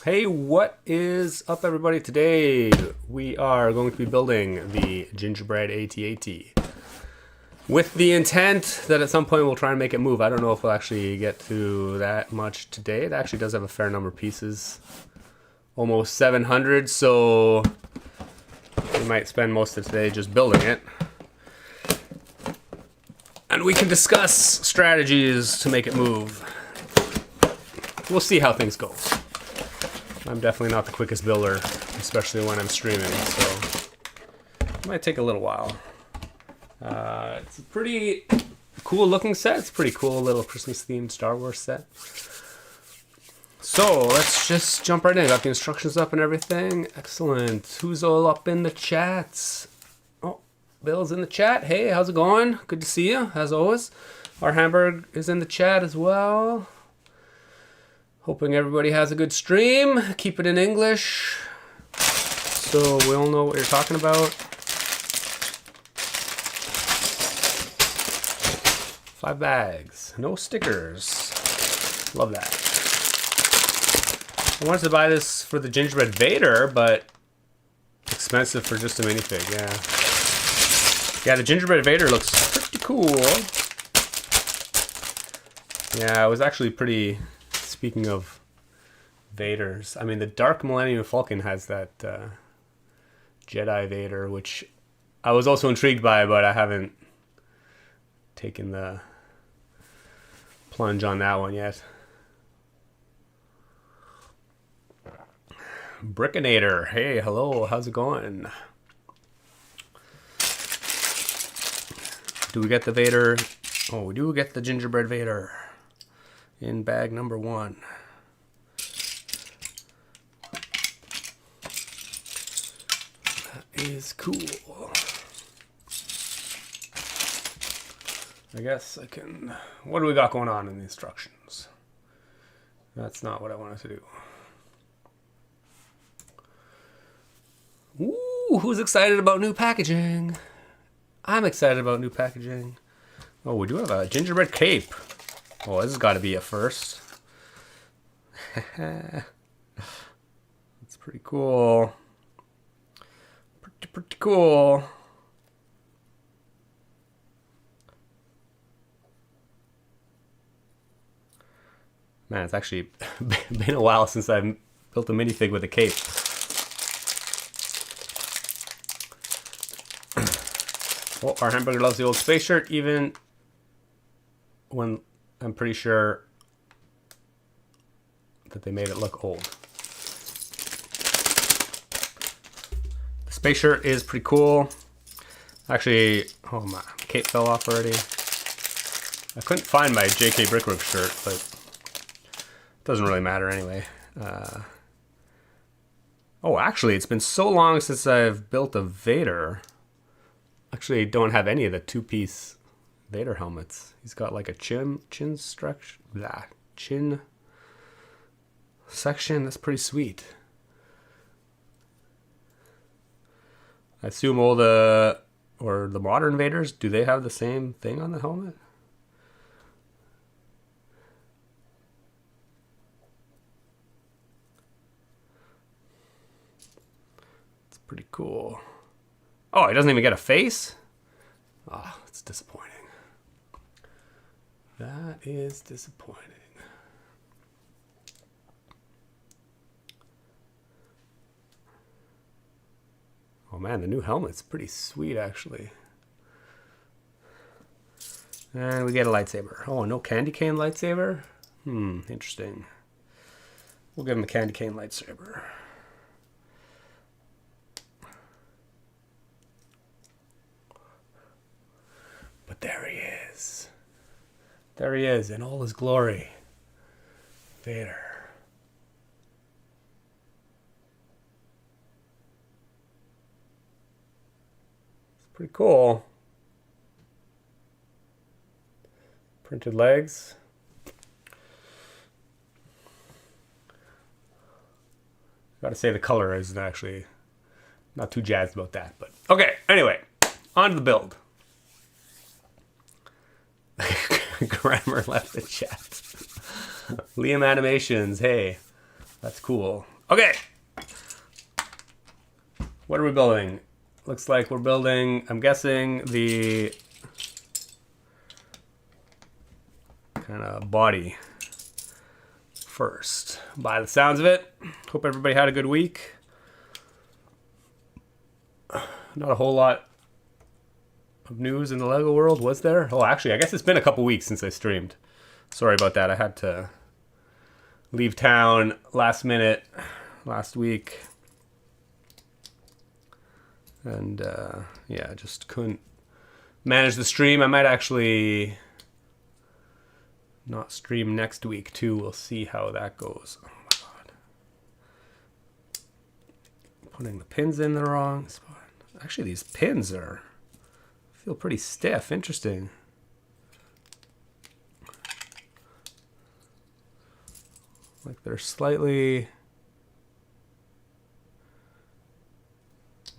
Hey, what is up, everybody? Today we are going to be building the Gingerbread AT-AT with the intent that at some point we'll try and make it move. I don't know if we'll actually get to that much today. It actually does have a fair number of pieces, almost 700, so we might spend most of today just building it. And we can discuss strategies to make it move. We'll see how things go. I'm definitely not the quickest builder, especially when I'm streaming, so it might take a little while. It's a pretty cool looking set. It's a pretty cool little Christmas themed Star Wars set. So let's just jump right in. Got the instructions up and everything. Excellent. Who's all up in the chats? Oh, Bill's in the chat. Hey, how's it going? Good to see you, as always. Our Hamburg is in the chat as well. Hoping everybody has a good stream. Keep it in English so we all know what you're talking about. 5 bags. No stickers. Love that. I wanted to buy this for the Gingerbread Vader, but expensive for just a minifig, yeah. Yeah, the Gingerbread Vader looks pretty cool. Yeah, it was actually pretty... Speaking of Vaders, I mean, the Dark Millennium Falcon has that Jedi Vader, which I was also intrigued by, but I haven't taken the plunge on that one yet. Brickinator, hey, hello, how's it going? Do we get the Vader? Oh, we do get the Gingerbread Vader. In bag number 1. That is cool. I guess I can... What do we got going on in the instructions? That's not what I wanted to do. Ooh, who's excited about new packaging? I'm excited about new packaging. Oh, we do have a gingerbread cape. Oh, this has got to be a first. That's pretty cool. Pretty cool. Man, it's actually been a while since I've built a minifig with a cape. Oh, our hamburger loves the old space shirt, even when... I'm pretty sure that they made it look old. The space shirt is pretty cool. Actually, oh my, cape fell off already. I couldn't find my JK Brickwork shirt, but it doesn't really matter anyway. Oh, actually, it's been so long since I've built a Vader. Actually, I don't have any of the 2-piece Vader helmets. He's got like a chin structure, chin section. That's pretty sweet. I assume all the modern Vaders, do they have the same thing on the helmet? It's pretty cool. Oh, he doesn't even get a face? Ah, it's disappointing. That is disappointing. Oh man, the new helmet's pretty sweet, actually. And we get a lightsaber. Oh, no candy cane lightsaber? Interesting. We'll give him a candy cane lightsaber. But there he is. There he is in all his glory. Vader. It's pretty cool. Printed legs. Gotta say the color is actually not too jazzed about that, but okay, anyway, on to the build. Grammar left the chat. Liam Animations, hey, that's cool. Okay. What are we building? Looks like we're building, I'm guessing, the kind of body first. By the sounds of it, hope everybody had a good week. Not a whole lot of news in the LEGO world, was there? Oh, actually, I guess it's been a couple weeks since I streamed. Sorry about that. I had to leave town last minute last week. And yeah, just couldn't manage the stream. I might actually not stream next week too. We'll see how that goes. Oh my god. Putting the pins in the wrong spot. Actually, these pins feel pretty stiff. Interesting. Like they're slightly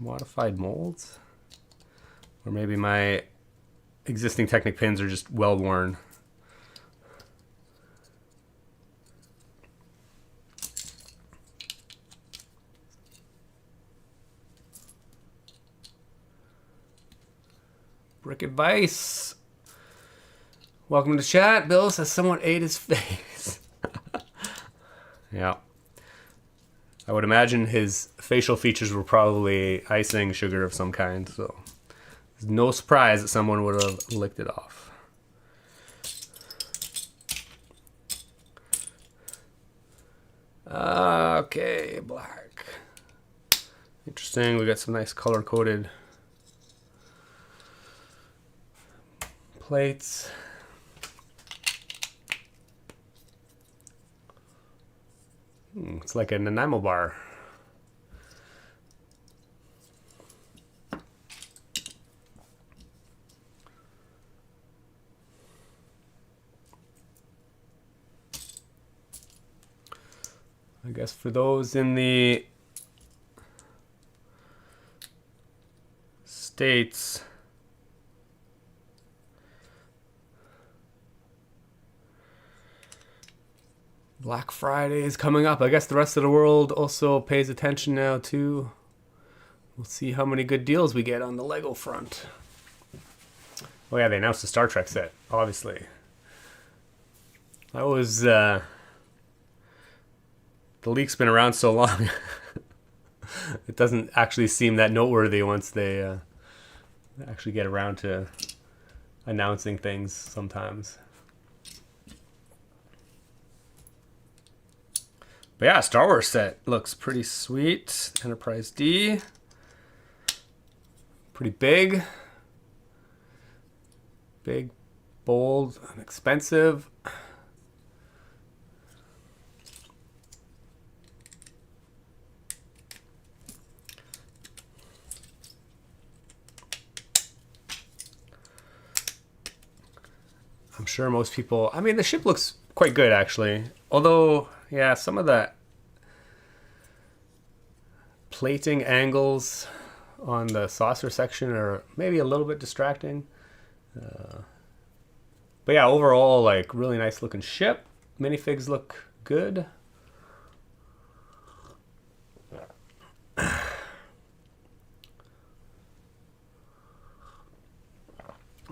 modified molds. Or maybe my existing Technic pins are just well worn. Brick Advice. Welcome to chat. Bill says someone ate his face. Yeah. I would imagine his facial features were probably icing sugar of some kind, so it's no surprise that someone would have licked it off. Okay, black. Interesting. We got some nice color-coded plates. It's like an enamel bar. I guess for those in the States, Black Friday is coming up. I guess the rest of the world also pays attention now too. We'll see how many good deals we get on the LEGO front. Oh yeah, they announced the Star Trek set, obviously. That was, the leak's been around so long. It doesn't actually seem that noteworthy once they actually get around to announcing things sometimes. But yeah, Star Wars set looks pretty sweet. Enterprise D. Pretty big. Big, bold, and expensive. I'm sure most people, I mean, the ship looks quite good actually. Although, yeah, some of the plating angles on the saucer section are maybe a little bit distracting. But yeah, overall, like, really nice looking ship. Minifigs look good.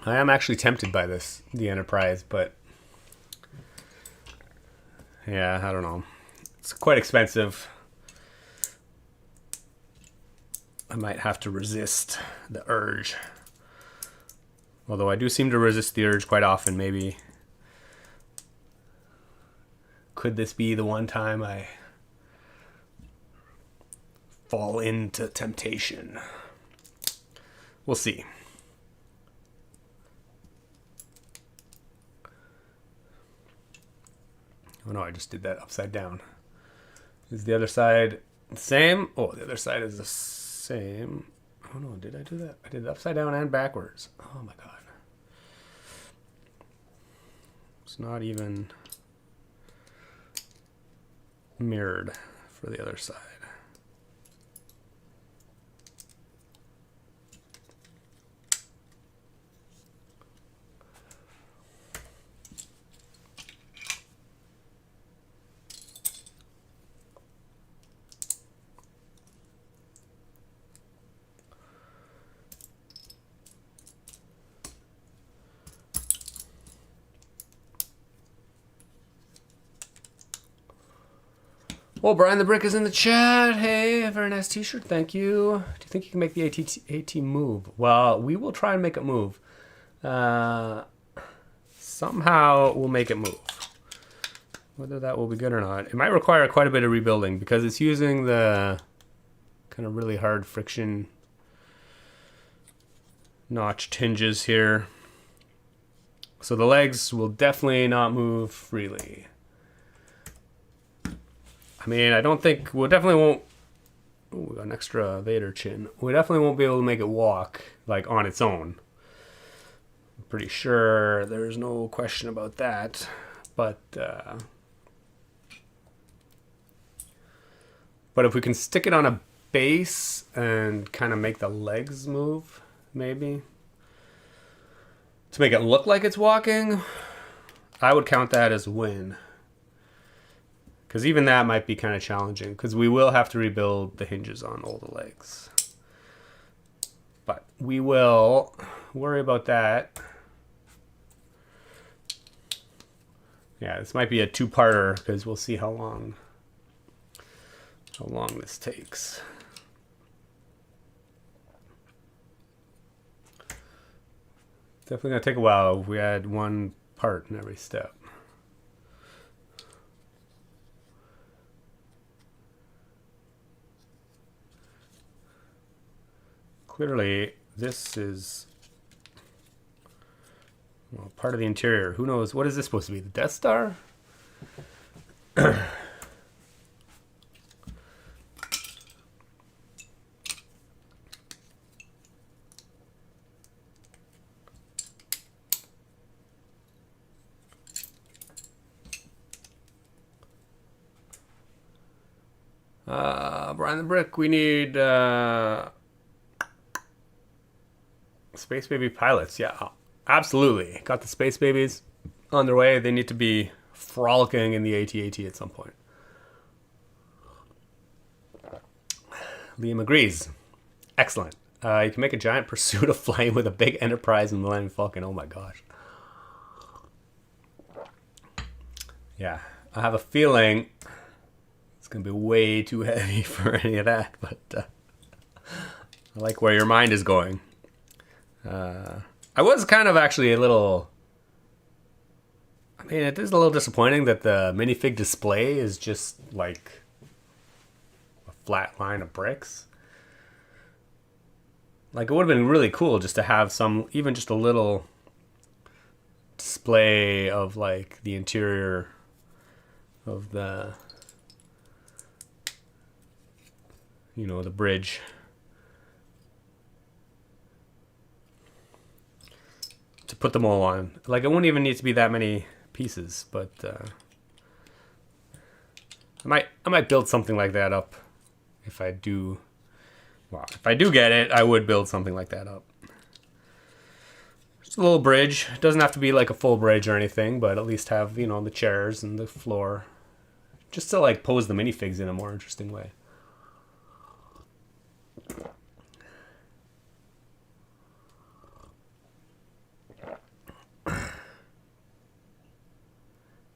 I am actually tempted by the Enterprise, but yeah, I don't know. It's quite expensive. I might have to resist the urge. Although I do seem to resist the urge quite often. Maybe could this be the one time I fall into temptation? We'll see. Oh no, I just did that upside down. Is the other side the same? Oh, the other side is the same. Oh no, did I do that? I did it upside down and backwards. Oh my god. It's not even mirrored for the other side. Oh, Brian the Brick is in the chat. Hey, very nice t-shirt. Thank you. Do you think you can make the AT move? Well, we will try and make it move. Somehow we'll make it move. Whether that will be good or not. It might require quite a bit of rebuilding because it's using the kind of really hard friction notched hinges here. So the legs will definitely not move freely. I mean, I don't think, we definitely won't, oh, we got an extra Vader chin. We definitely won't be able to make it walk, like, on its own. I'm pretty sure there's no question about that. But if we can stick it on a base and kind of make the legs move, maybe, to make it look like it's walking, I would count that as a win. Because even that might be kind of challenging, because we will have to rebuild the hinges on all the legs. But we will worry about that. Yeah, this might be a two-parter, because we'll see how long this takes. Definitely going to take a while if we add one part in every step. Clearly, this is, well, part of the interior. Who knows? What is this supposed to be? The Death Star? Brian the Brick, we need Space Baby pilots. Yeah, absolutely. Got the Space Babies on their way. They need to be frolicking in the AT-AT at some point. Liam agrees. Excellent. You can make a giant pursuit of flame with a big Enterprise and Millennium Falcon. Oh my gosh. Yeah, I have a feeling it's going to be way too heavy for any of that, but I like where your mind is going. I was kind of actually a little, I mean, it is a little disappointing that the minifig display is just like a flat line of bricks. Like, it would have been really cool just to have some, even just a little display of like the interior of the, you know, the bridge. To put them all on. Like, it wouldn't even need to be that many pieces, but I might build something like that up if I do. Well, if I do get it, I would build something like that up. Just a little bridge. It doesn't have to be like a full bridge or anything, but at least have, you know, the chairs and the floor, just to like pose the minifigs in a more interesting way.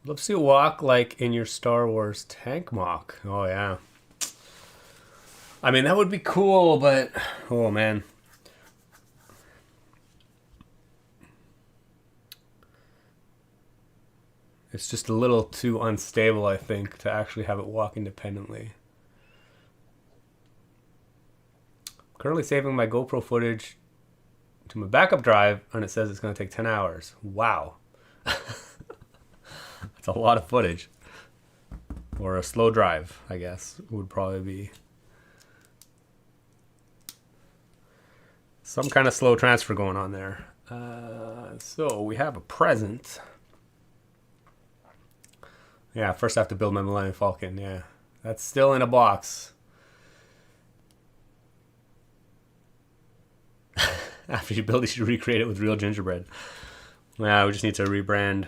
Love to see it walk like in your Star Wars tank mock. Oh, yeah. I mean, that would be cool, but, oh, man. It's just a little too unstable, I think, to actually have it walk independently. Currently saving my GoPro footage to my backup drive, and it says it's going to take 10 hours. Wow. That's a lot of footage. Or a slow drive, I guess, would probably be. Some kind of slow transfer going on there. So we have a present. Yeah, first I have to build my Millennium Falcon. Yeah, that's still in a box. After you build it, you should recreate it with real gingerbread. Yeah, we just need to rebrand.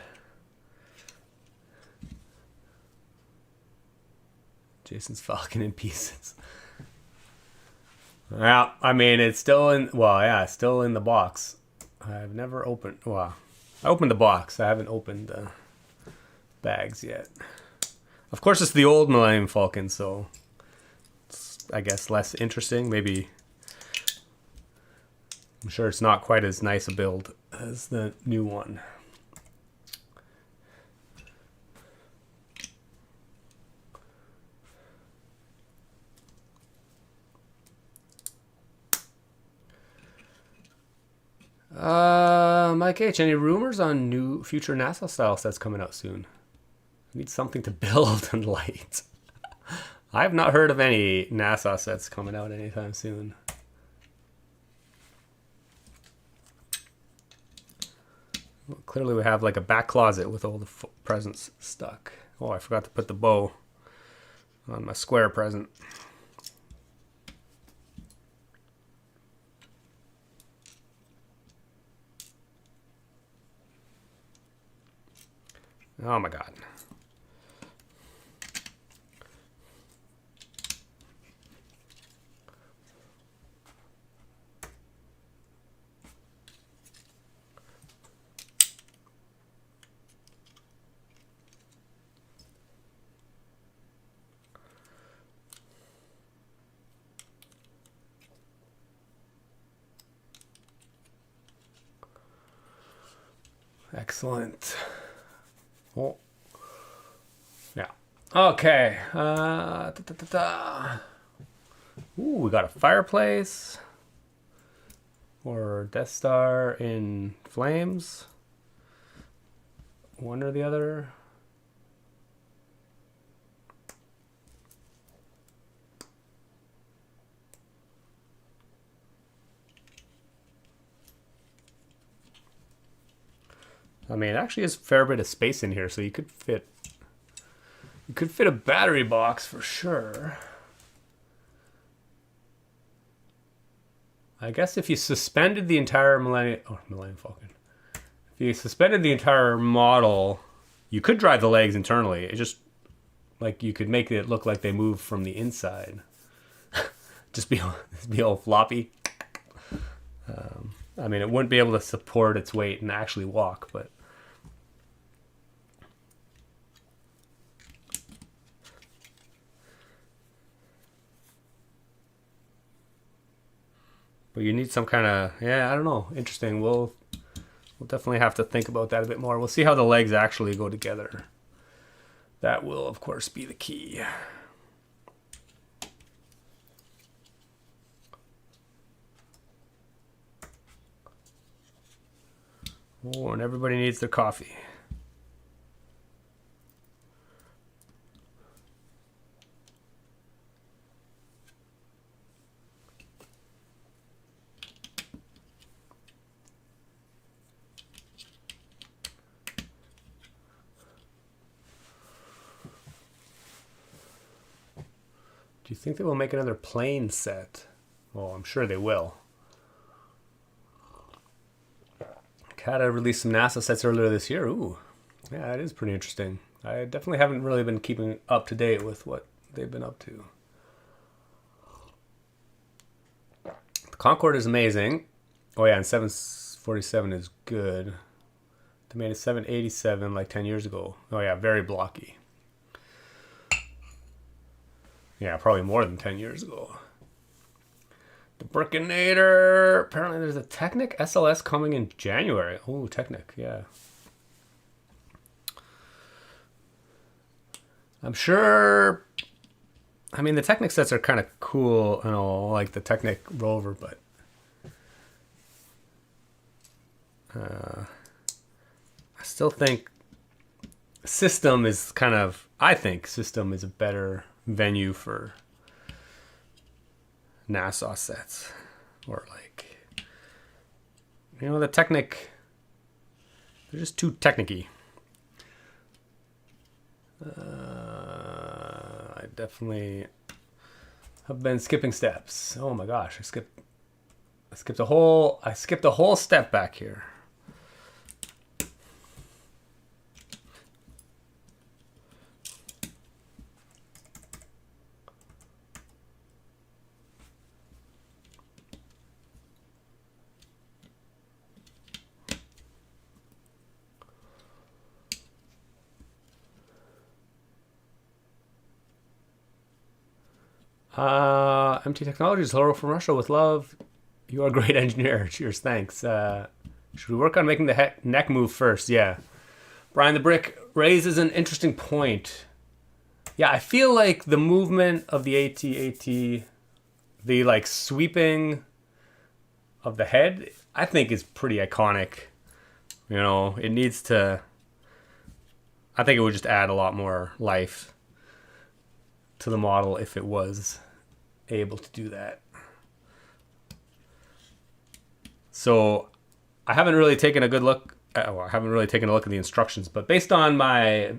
Jason's Falcon in pieces. Yeah, I mean, it's still in, well, yeah, it's still in the box. I've never opened, well, I opened the box. I haven't opened the bags yet. Of course, it's the old Millennium Falcon, so it's, I guess, less interesting. Maybe, I'm sure it's not quite as nice a build as the new one. Mike H, any rumors on new future NASA style sets coming out soon? I need something to build and light. I have not heard of any NASA sets coming out anytime soon. Well, clearly we have like a back closet with all the presents stuck. Oh, I forgot to put the bow on my square present. Oh my God. Excellent. Oh. Yeah. Okay. Ooh, we got a fireplace. Or Death Star in flames. One or the other. I mean, it actually is a fair bit of space in here, so you could fit a battery box for sure. I guess if you suspended the entire Millennium Falcon, if you suspended the entire model, you could drive the legs internally. It just, like, you could make it look like they move from the inside. just be all floppy. I mean, it wouldn't be able to support its weight and actually walk, but you need some kind of, yeah, I don't know, interesting. We'll definitely have to think about that a bit more. We'll see how the legs actually go together. That will, of course, be the key. Oh, and everybody needs their coffee. Do you think they will make another plane set? Oh, I'm sure they will. Kata released some NASA sets earlier this year. Ooh, yeah, that is pretty interesting. I definitely haven't really been keeping up to date with what they've been up to. The Concorde is amazing. Oh yeah, and 747 is good. They made a 787 like 10 years ago. Oh yeah, very blocky. Yeah, probably more than 10 years ago. The Brickinator. Apparently there's a Technic SLS coming in January. Oh, Technic, yeah. I'm sure... I mean, the Technic sets are kind of cool and all, like the Technic Rover, but... I still think System is kind of... I think System is a better venue for NASA sets, or like, you know, the Technic, they're just too technic-y. I definitely have been skipping steps. Oh my gosh, I skipped a whole step back here. MT Technologies, hello from Russia with love. You are a great engineer. Cheers, thanks. Should we work on making the neck move first? Yeah. Brian the Brick raises an interesting point. Yeah, I feel like the movement of the AT-AT, the like sweeping of the head, I think is pretty iconic. You know, it needs to... I think it would just add a lot more life to the model if it was able to do that. So I haven't really taken a good look. I haven't really taken a look at the instructions, but based on my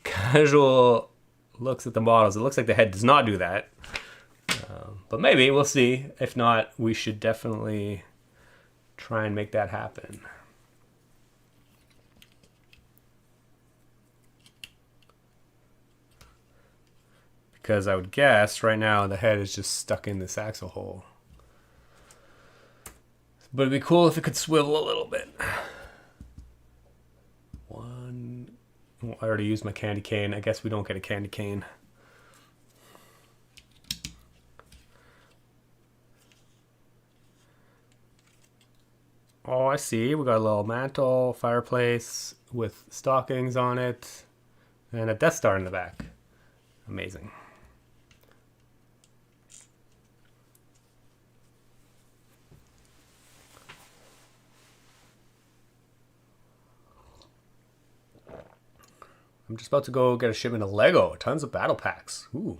casual looks at the models, it looks like the head does not do that. But maybe we'll see. If not, we should definitely try and make that happen. Because I would guess right now the head is just stuck in this axle hole. But it'd be cool if it could swivel a little bit. I already used my candy cane. I guess we don't get a candy cane. Oh, I see. We got a little mantle, fireplace with stockings on it, and a Death Star in the back. Amazing. I'm just about to go get a shipment of Lego. Tons of battle packs. Ooh.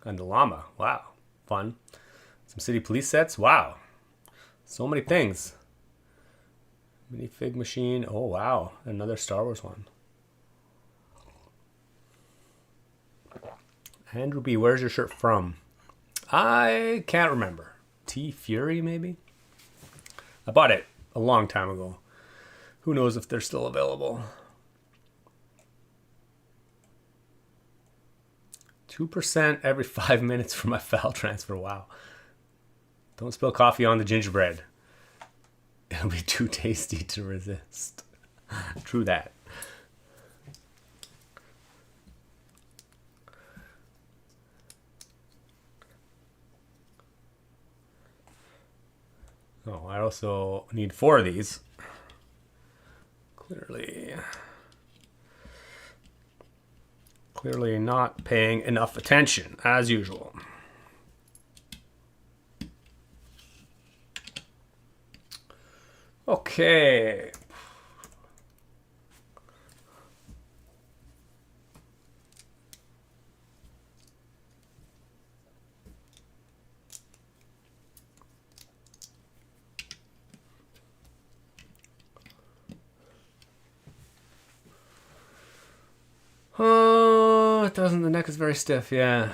And the llama. Wow. Fun. Some city police sets. Wow. So many things. Minifig machine. Oh, wow. Another Star Wars one. Andrew B., where's your shirt from? I can't remember. T Fury, maybe? I bought it a long time ago. Who knows if they're still available. 2% every 5 minutes for my file transfer. Wow. Don't spill coffee on the gingerbread. It'll be too tasty to resist. True that. Oh, I also need 4 of these. Clearly not paying enough attention, as usual. Okay. Oh, it doesn't. The neck is very stiff, yeah.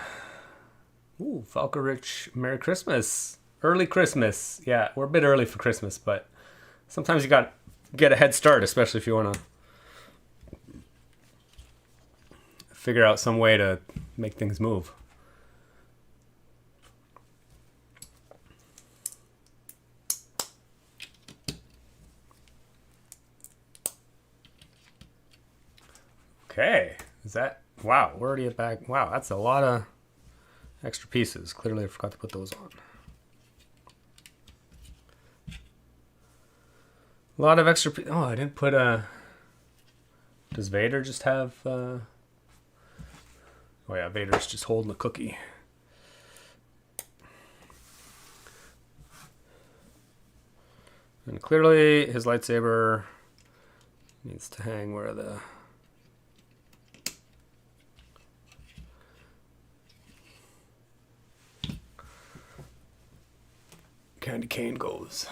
Ooh, Falco Rich, Merry Christmas. Early Christmas. Yeah, we're a bit early for Christmas, but sometimes you got to get a head start, especially if you want to figure out some way to make things move. Okay. Is that... Wow, we're already at back. Wow, that's a lot of extra pieces. Clearly I forgot to put those on. A lot of extra... Oh, I didn't put a... Does Vader just have... Oh yeah, Vader's just holding a cookie. And clearly his lightsaber needs to hang where the... candy cane goes.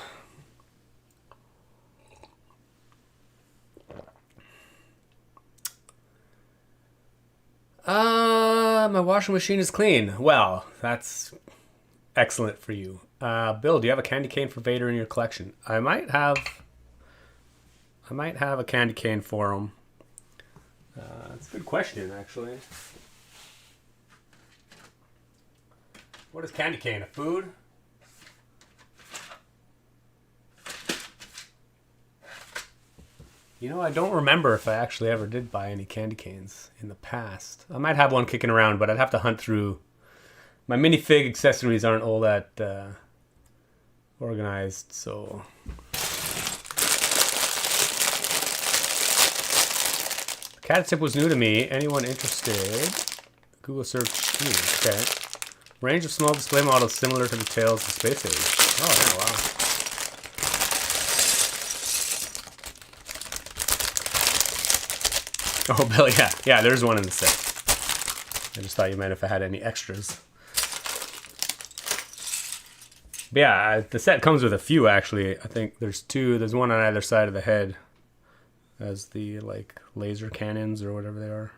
My washing machine is clean. Well, that's excellent for you. Bill, do you have a candy cane for Vader in your collection? I might have a candy cane for him. That's a good question, actually. What is candy cane? A food? You know, I don't remember if I actually ever did buy any candy canes in the past. I might have one kicking around, but I'd have to hunt through My minifig accessories aren't all that organized, so. Cat tip was new to me. Anyone interested? Google search. Okay. Range of small display models similar to the Tales of Space Age. Oh, yeah, wow. Oh, Bill, yeah. Yeah, there's one in the set. I just thought you meant if I had any extras. But yeah, the set comes with a few, actually. I think there's two. There's one on either side of the head as the, like, laser cannons or whatever they are.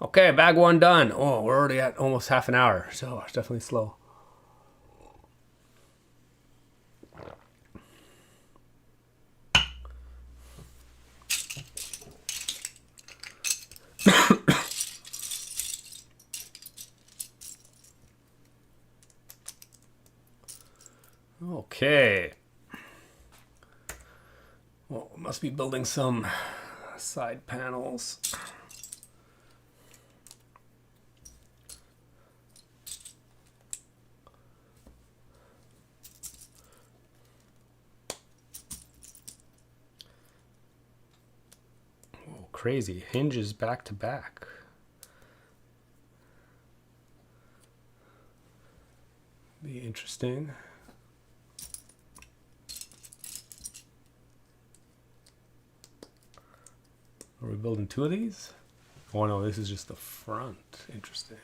Okay, bag one done. Oh, we're already at almost half an hour, so it's definitely slow. Okay. Well, must be building some side panels. Oh, crazy. Hinges back to back. Be interesting. Are we building two of these? Oh no, this is just the front. Interesting.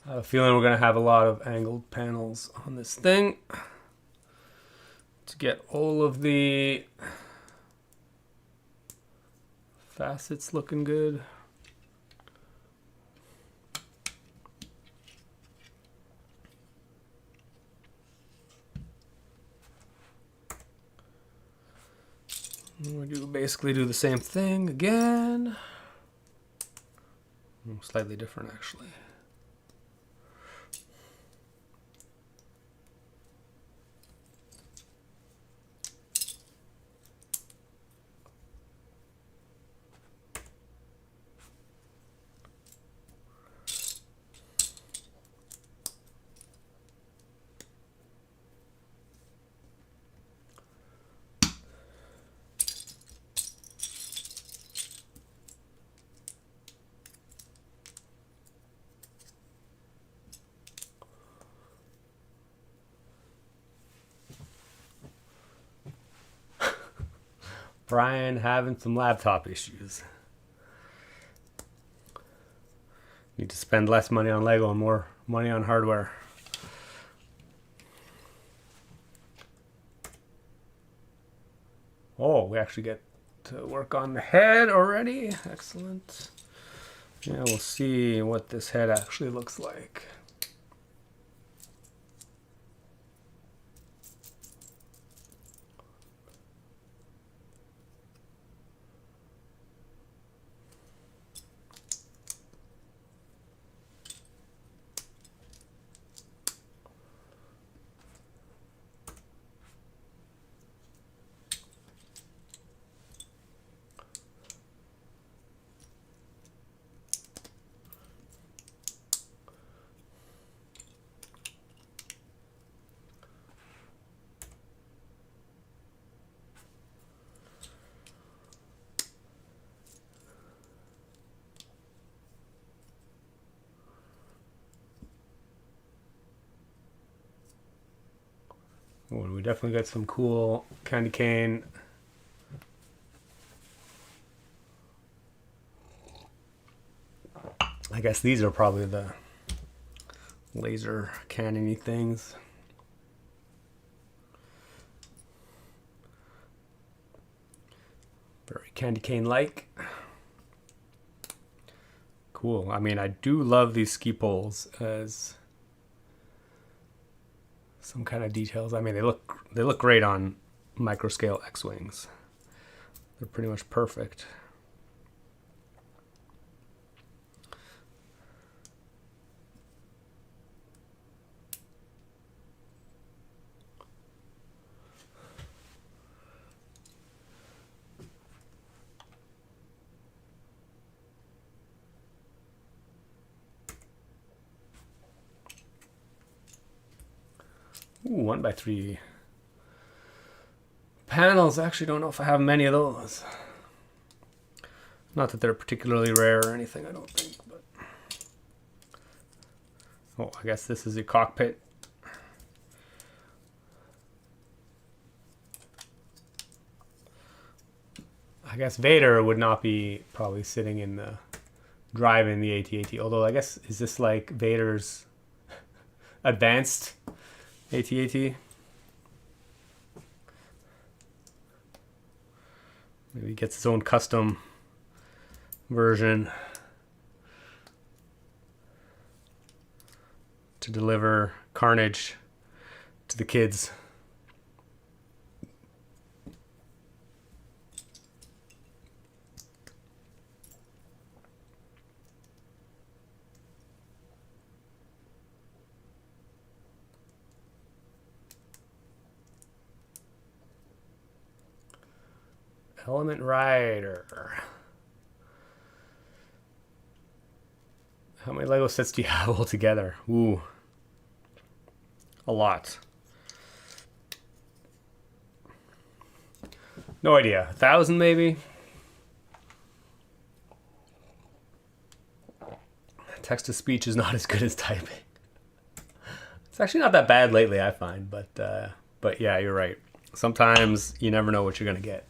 I have a feeling we're going to have a lot of angled panels on this thing to get all of the facets looking good. We basically do the same thing again. Slightly different, actually. Brian having some laptop issues. Need to spend less money on Lego and more money on hardware. Oh, we actually get to work on the head already. Excellent. Yeah, we'll see what this head actually looks like. Oh, we definitely got some cool candy cane. I guess these are probably the laser cannon-y things. Very candy cane-like. Cool. I mean, I do love these ski poles as some kind of details. I mean, they look great on micro scale X-wings. They're pretty much perfect. Ooh, 1x3 panels. I actually don't know if I have many of those. Not that they're particularly rare or anything, I don't think. But oh, I guess this is a cockpit. I guess Vader would not be probably sitting in the driving the AT-AT. Although I guess, is this like Vader's advanced AT-AT? Maybe he gets his own custom version to deliver carnage to the kids. Element Rider. How many Lego sets do you have altogether? Ooh. A lot. No idea. 1,000 maybe? Text to speech is not as good as typing. It's actually not that bad lately, I find, but yeah, you're right. Sometimes you never know what you're gonna get.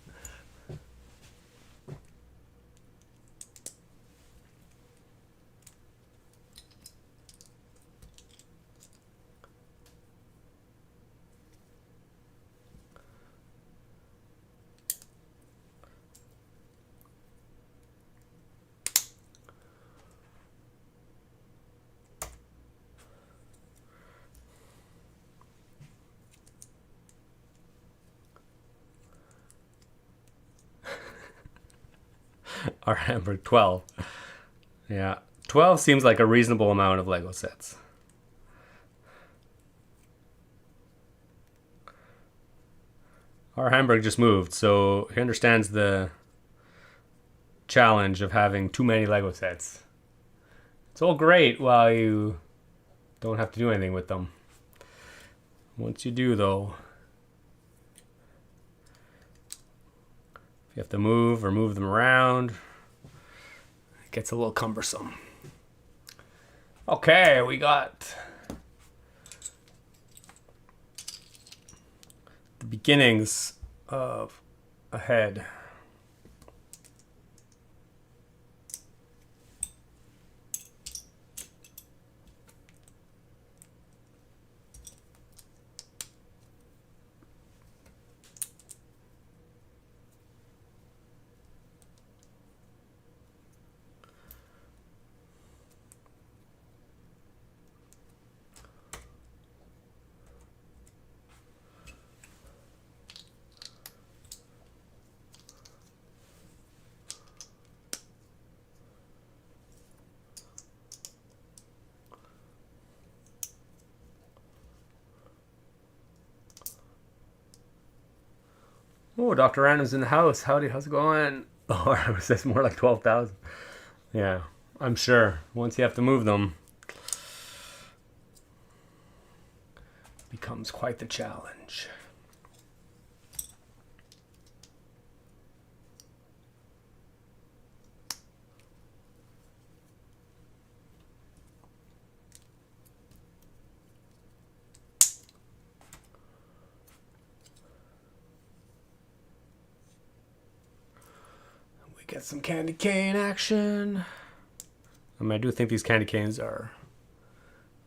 Our Hamburg 12. Yeah. 12 seems like a reasonable amount of Lego sets. Our Hamburg just moved, so he understands the challenge of having too many Lego sets. It's all great while you don't have to do anything with them. Once you do, though, if you have to move or move them around, it gets a little cumbersome. Okay, we got the beginnings of a head. Oh, Dr. Random's in the house. Howdy, how's it going? Oh, it says more like 12,000. Yeah, I'm sure. Once you have to move them, it becomes quite the challenge. Get some candy cane action. I mean, I do think these candy canes are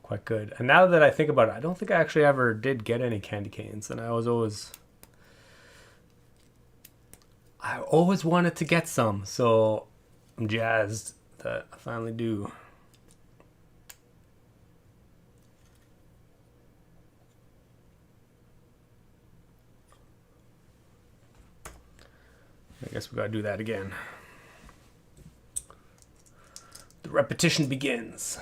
quite good. And now that I think about it, I don't think I actually ever did get any candy canes. And I always wanted to get some. So I'm jazzed that I finally do. I guess we gotta do that again. The repetition begins.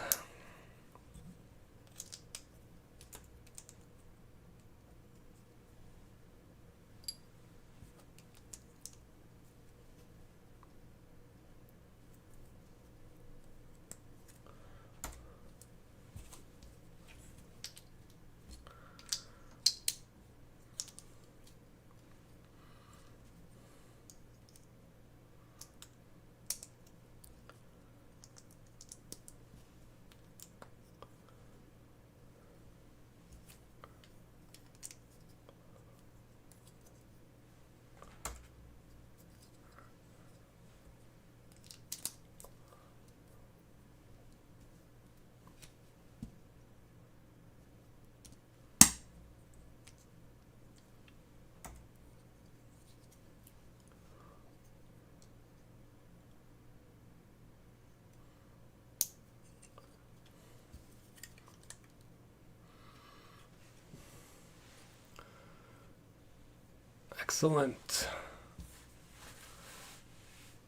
Excellent.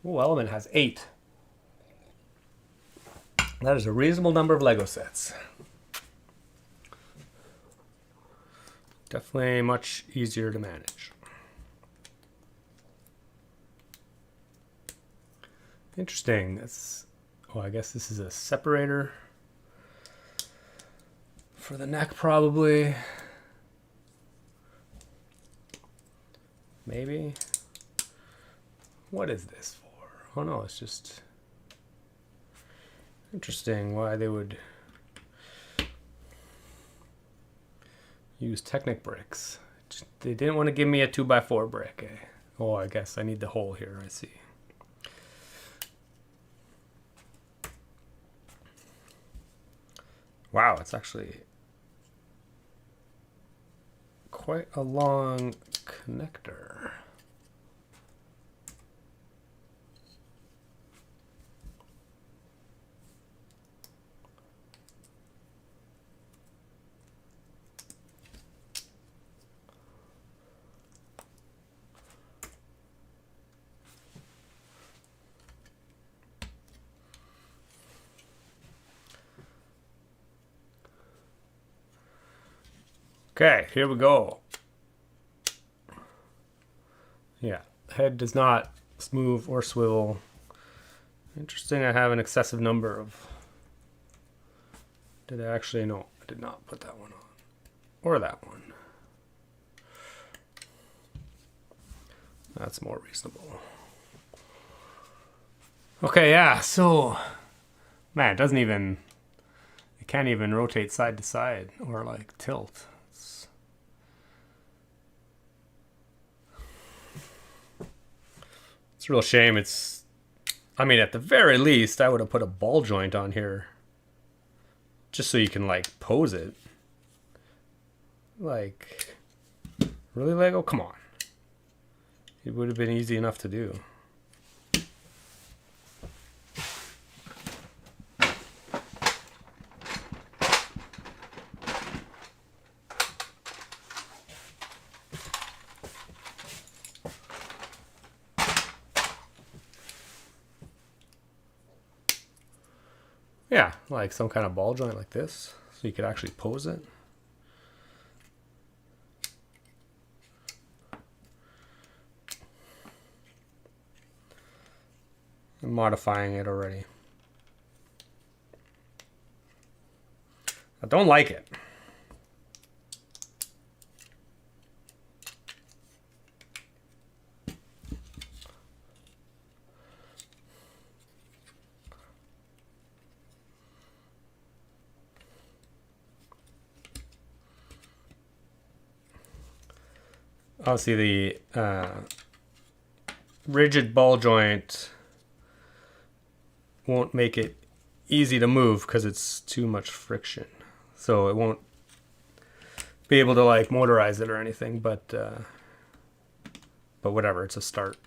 Oh, Element has 8. That is a reasonable number of Lego sets. Definitely much easier to manage. Interesting. That's, oh, I guess this is a separator for the neck, probably. Maybe. What is this for? Oh no, it's just interesting why they would use Technic bricks. They didn't want to give me a 2x4 brick. Eh? Oh, I guess I need the hole here. I see. Wow, it's actually quite a long connector. Okay, here we go. Yeah, head does not move or swivel. Interesting, I have an excessive number of... Did I actually? No, I did not put that one on. Or that one. That's more reasonable. Okay, yeah, so... Man, it doesn't even... It can't even rotate side to side or like tilt. It's a real shame. It's, I mean, at the very least, I would have put a ball joint on here just so you can like pose it. Like, really, Lego? Come on. It would have been easy enough to do. Yeah, like some kind of ball joint like this, so you could actually pose it. I'm modifying it already. I don't like it. Obviously, the rigid ball joint won't make it easy to move because it's too much friction. So it won't be able to like motorize it or anything, but whatever, it's a start.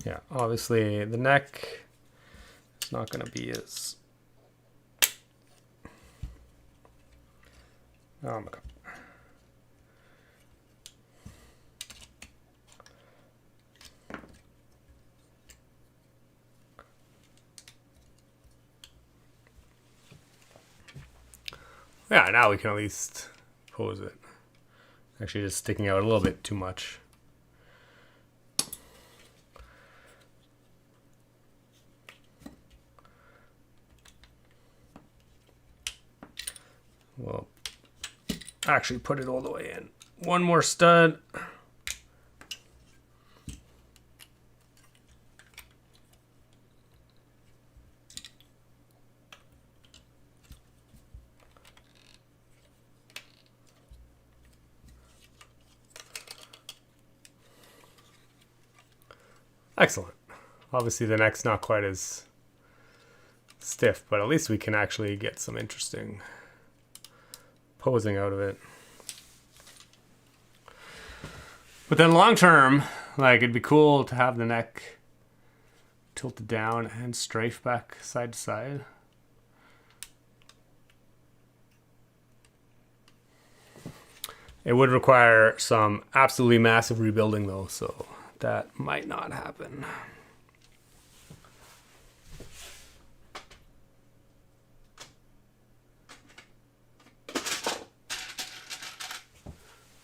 Yeah, obviously the neck is not going to be as... Oh my god. Yeah, now we can at least pose it. Actually, just sticking out a little bit too much. Well, actually put it all the way in. One more stud. Excellent. Obviously the neck's not quite as stiff, but at least we can actually get some interesting posing out of it. But then long term, like, it'd be cool to have the neck tilt it down and strafe back side to side. It would require some absolutely massive rebuilding though, so that might not happen.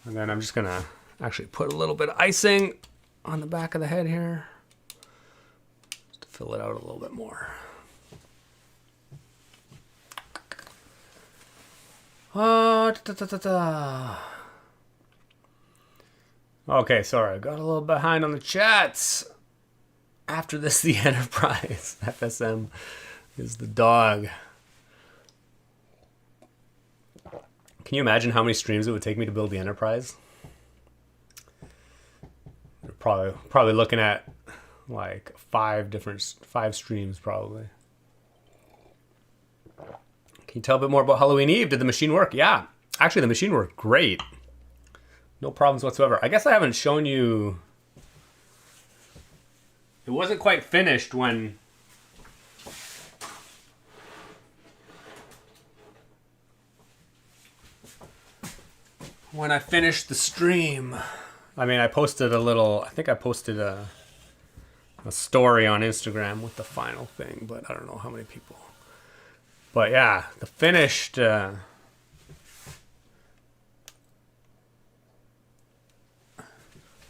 And then I'm just gonna actually put a little bit of icing on the back of the head here, just to fill it out a little bit more. Okay, sorry, I got a little behind on the chats. After this, the Enterprise. FSM is the dog. Can you imagine how many streams it would take me to build the Enterprise? Probably looking at like 5 streams probably. Can you tell a bit more about Halloween Eve? Did the machine work? Yeah, actually the machine worked great. No problems whatsoever. I guess I haven't shown you. It wasn't quite finished when I finished the stream. I mean, I posted a little, I think I posted a story on Instagram with the final thing, but I don't know how many people. But yeah, the finished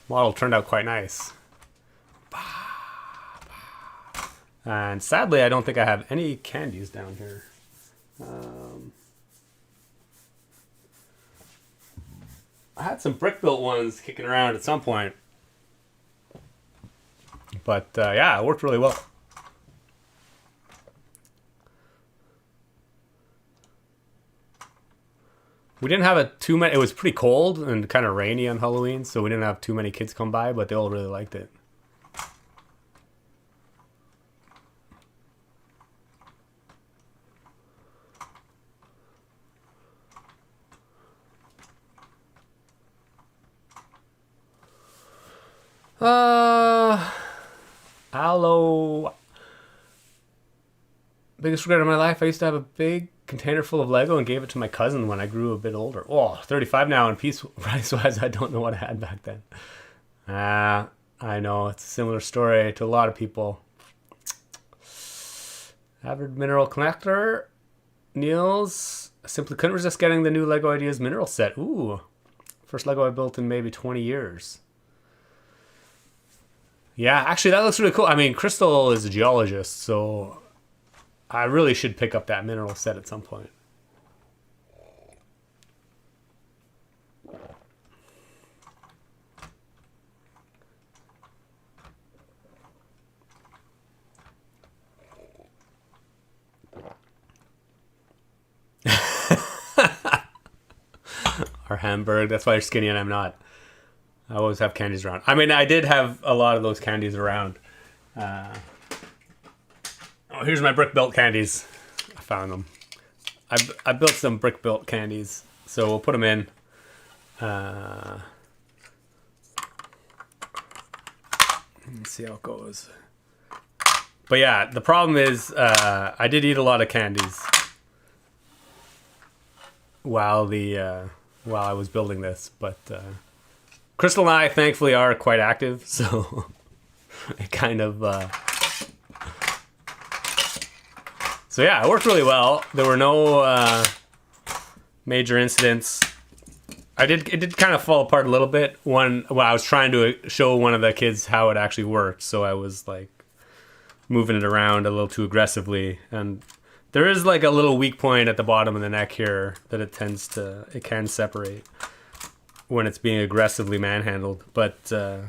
model turned out quite nice. And sadly, I don't think I have any candies down here. I had some brick-built ones kicking around at some point. But yeah, it worked really well. We didn't have too many. It was pretty cold and kind of rainy on Halloween, so we didn't have too many kids come by, but they all really liked it. Hello. Biggest regret of my life, I used to have a big container full of Lego and gave it to my cousin when I grew a bit older. Oh, 35 now, and price-wise, I don't know what I had back then. I know, it's a similar story to a lot of people. Avid mineral collector, Niels. I simply couldn't resist getting the new LEGO Ideas mineral set. Ooh, first LEGO I built in maybe 20 years. Yeah, actually, that looks really cool. I mean, Crystal is a geologist, so I really should pick up that mineral set at some point. Our Hamburg, that's why you're skinny and I'm not. I always have candies around. I mean, I did have a lot of those candies around. Oh, here's my brick-built candies. I found them. I built some brick-built candies, so we'll put them in. Let's see how it goes. But yeah, the problem is I did eat a lot of candies while I was building this, but Crystal and I thankfully are quite active, so it kind of so yeah, it worked really well. There were no major incidents. It did kind of fall apart a little bit when I was trying to show one of the kids how it actually worked, so I was like moving it around a little too aggressively, and there is like a little weak point at the bottom of the neck here that it can separate when it's being aggressively manhandled. But yeah,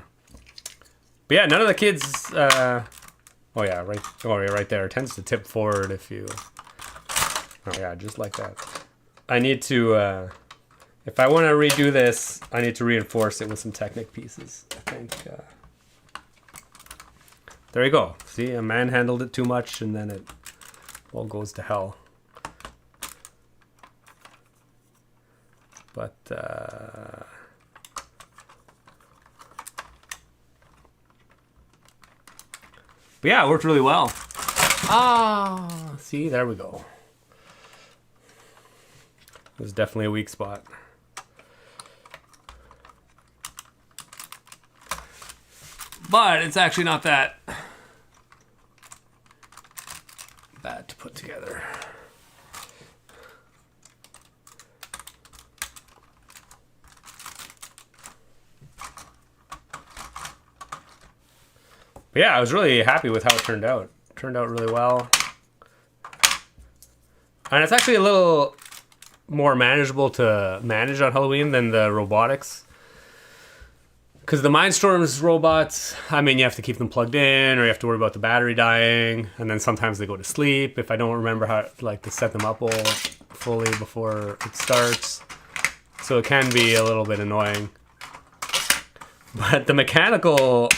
none of the kids. Oh yeah, right there. It tends to tip forward if you. Oh yeah, just like that. I need to. If I want to redo this, I need to reinforce it with some Technic pieces. I think. There you go. See, I manhandled it too much, and then it all goes to hell. But But yeah, it worked really well. Ah, see, there we go. It was definitely a weak spot. But it's actually not that bad to put together. But yeah, I was really happy with how it turned out. It turned out really well. And it's actually a little more manageable to manage on Halloween than the robotics. Because the Mindstorms robots, I mean, you have to keep them plugged in, or you have to worry about the battery dying, and then sometimes they go to sleep if I don't remember how to set them up all fully before it starts. So it can be a little bit annoying. But the mechanical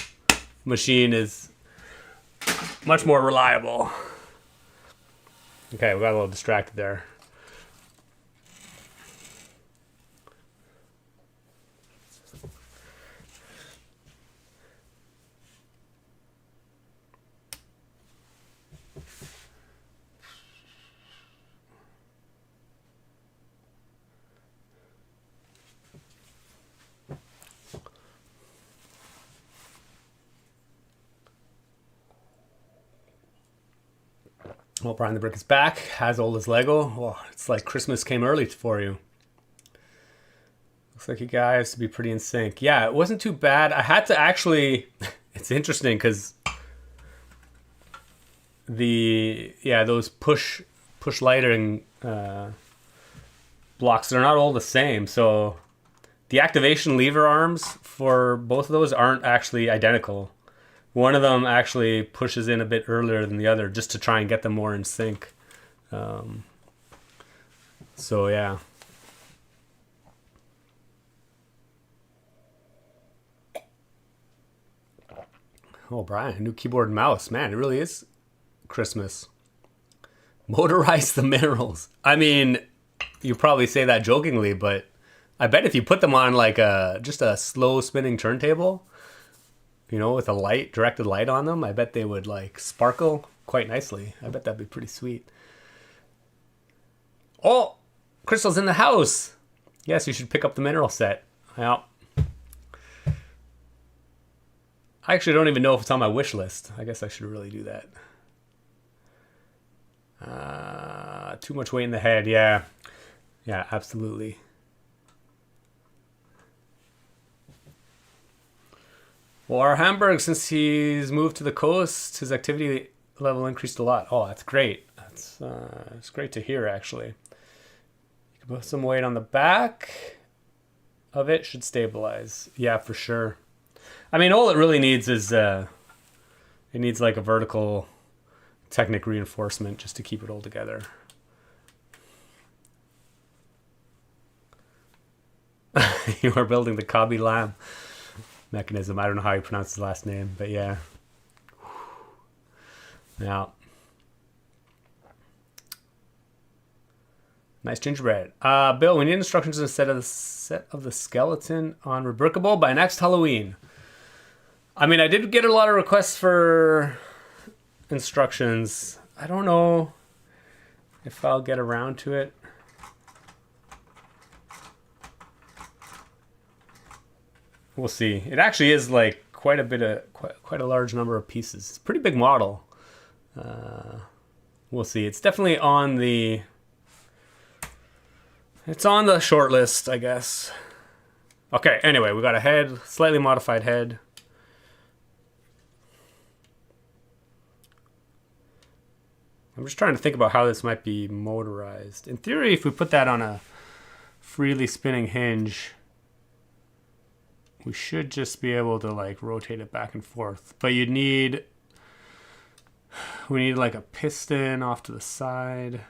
machine is much more reliable. Okay, we got a little distracted there. Well, Brian the Brick is back, as old as Lego. Oh, it's like Christmas came early for you. Looks like you guys to be pretty in sync. Yeah, it wasn't too bad. I had to actually... It's interesting because those push lighting blocks, they're not all the same. So the activation lever arms for both of those aren't actually identical. One of them actually pushes in a bit earlier than the other just to try and get them more in sync. So yeah. Oh, Brian, new keyboard and mouse. Man, it really is Christmas. Motorize the minerals. I mean, you probably say that jokingly, but I bet if you put them on like just a slow spinning turntable, you know, with a light, directed light on them, I bet they would like sparkle quite nicely. I bet that'd be pretty sweet. Oh, Crystal's in the house. Yes, you should pick up the mineral set. Yeah. I actually don't even know if it's on my wish list. I guess I should really do that. Too much weight in the head. Yeah. Yeah, absolutely. Well, our Hamburg, since he's moved to the coast, his activity level increased a lot. Oh, that's great. It's great to hear, actually. You can put some weight on the back of it. Should stabilize. Yeah, for sure. I mean, all it really needs is it needs like a vertical Technic reinforcement just to keep it all together. You are building the Kabi Lamb mechanism. I don't know how you pronounce his last name, but yeah. Now, nice gingerbread. Bill, we need instructions instead of the set of the skeleton on Rebrickable by next Halloween. I mean, I did get a lot of requests for instructions. I don't know if I'll get around to it. We'll see. It actually is like quite a large number of pieces. It's a pretty big model. We'll see. It's definitely on the short list, I guess. Okay, anyway, we got a head, slightly modified head. I'm just trying to think about how this might be motorized. In theory, if we put that on a freely spinning hinge, we should just be able to like rotate it back and forth. But we need like a piston off to the side.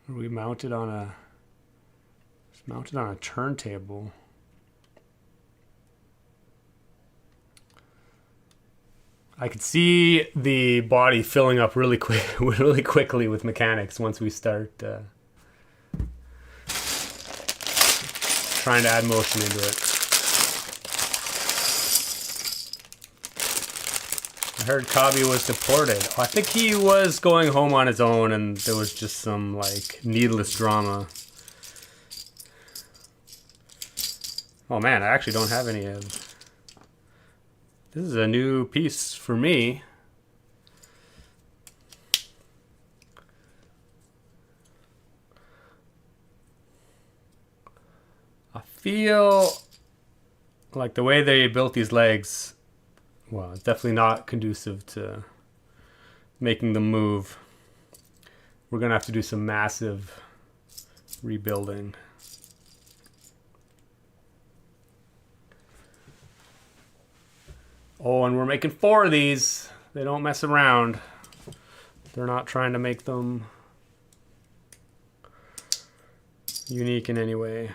Are we mounted on a turntable? I could see the body filling up really quickly with mechanics once we start trying to add motion into it. heard Kabi was deported. I think he was going home on his own and there was just some like needless drama. Oh man, I actually don't have any of... This is a new piece for me. I feel like the way they built these legs, well, it's definitely not conducive to making them move. We're gonna have to do some massive rebuilding. Oh, and we're making 4 of these. They don't mess around. They're not trying to make them unique in any way.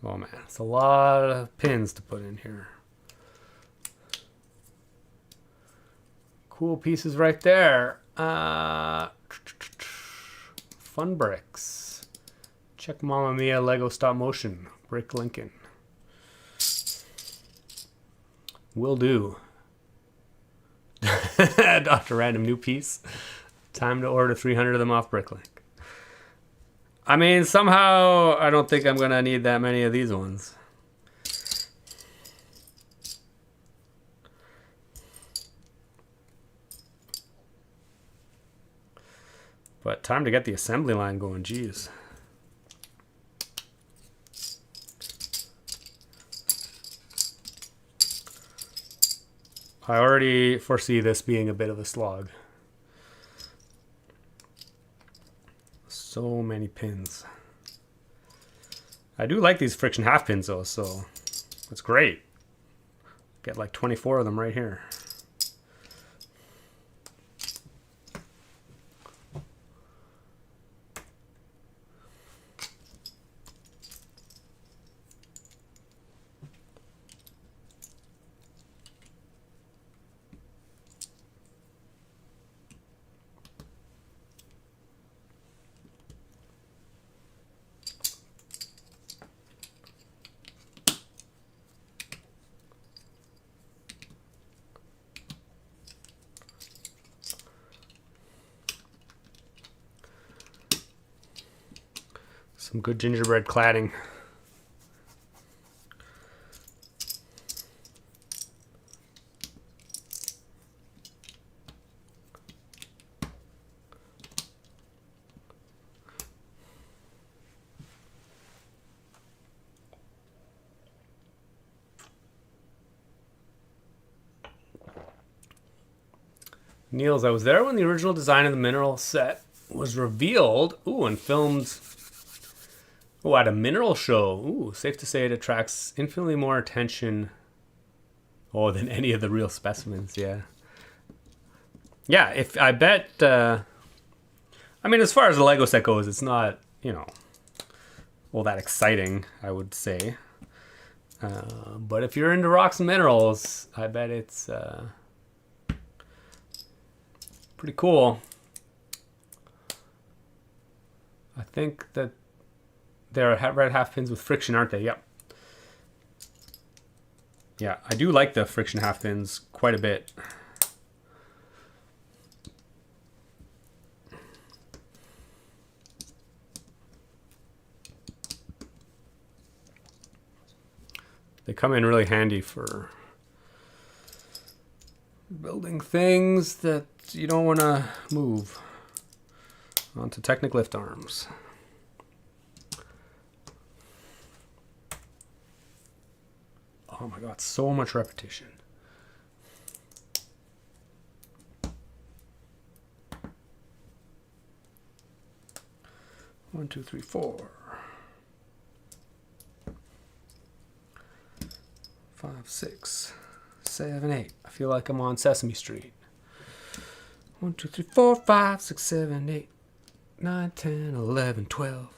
Oh man, it's a lot of pins to put in here. Cool pieces right there. Fun bricks. Check Mamma Mia Lego Stop Motion. Brick Lincoln. Will do. Dr. Random new piece. Time to order 300 of them off Bricklink. I mean, somehow I don't think I'm gonna need that many of these ones. But time to get the assembly line going, geez. I already foresee this being a bit of a slog. So many pins. I do like these friction half pins though, so it's great. Get like 24 of them right here. Some good gingerbread cladding. Niels, I was there when the original design of the mineral set was revealed. Ooh, and filmed. Oh, at a mineral show. Ooh, safe to say it attracts infinitely more attention. Oh, than any of the real specimens. Yeah. Yeah. If I bet. I mean, as far as the Lego set goes, it's not, you know, all that exciting, I would say. But if you're into rocks and minerals, I bet it's pretty cool. I think that they're red half pins with friction, aren't they? Yep. Yeah, I do like the friction half pins quite a bit. They come in really handy for building things that you don't want to move onto Technic lift arms. Oh my god, so much repetition. One, two, three, 4. 5, 6, 7, 8. I feel like I'm on Sesame Street. 1, 2, 3, 4, 5, 6, 7, 8, 9, 10, 11, 12.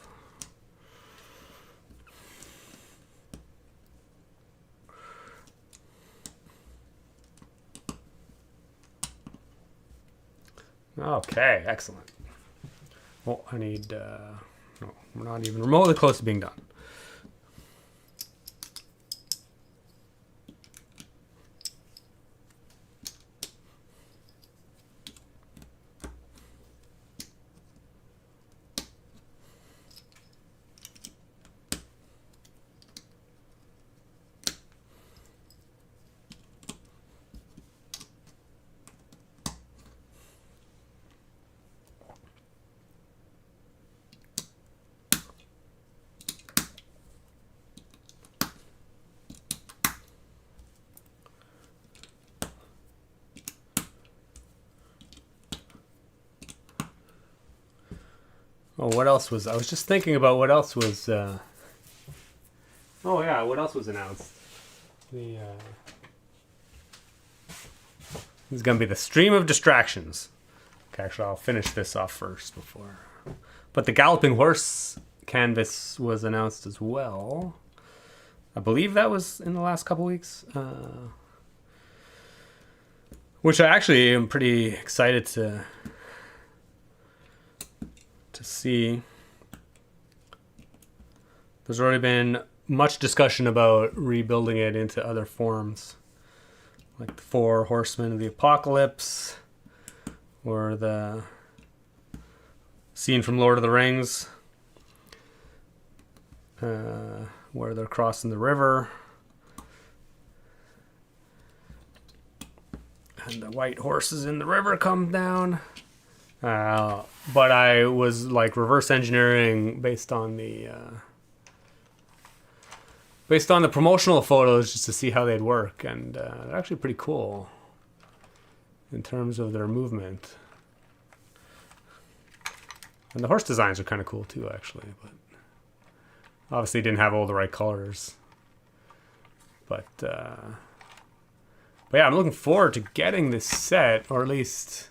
Okay, excellent. Well, I need... no, we're not even remotely close to being done. Oh, what else was... I was just thinking about what else was... Oh, yeah, what else was announced? The... This is going to be the stream of distractions. Okay, actually, I'll finish this off first before... But the Galloping Horse canvas was announced as well. I believe that was in the last couple weeks. Which I actually am pretty excited to see. There's already been much discussion about rebuilding it into other forms, like the 4 Horsemen of the Apocalypse, or the scene from Lord of the Rings, where they're crossing the river, and the white horses in the river come down. But I was like reverse engineering based on the promotional photos just to see how they'd work, and they're actually pretty cool in terms of their movement. And the horse designs are kind of cool too, actually, but obviously didn't have all the right colors. But yeah, I'm looking forward to getting this set, or at least...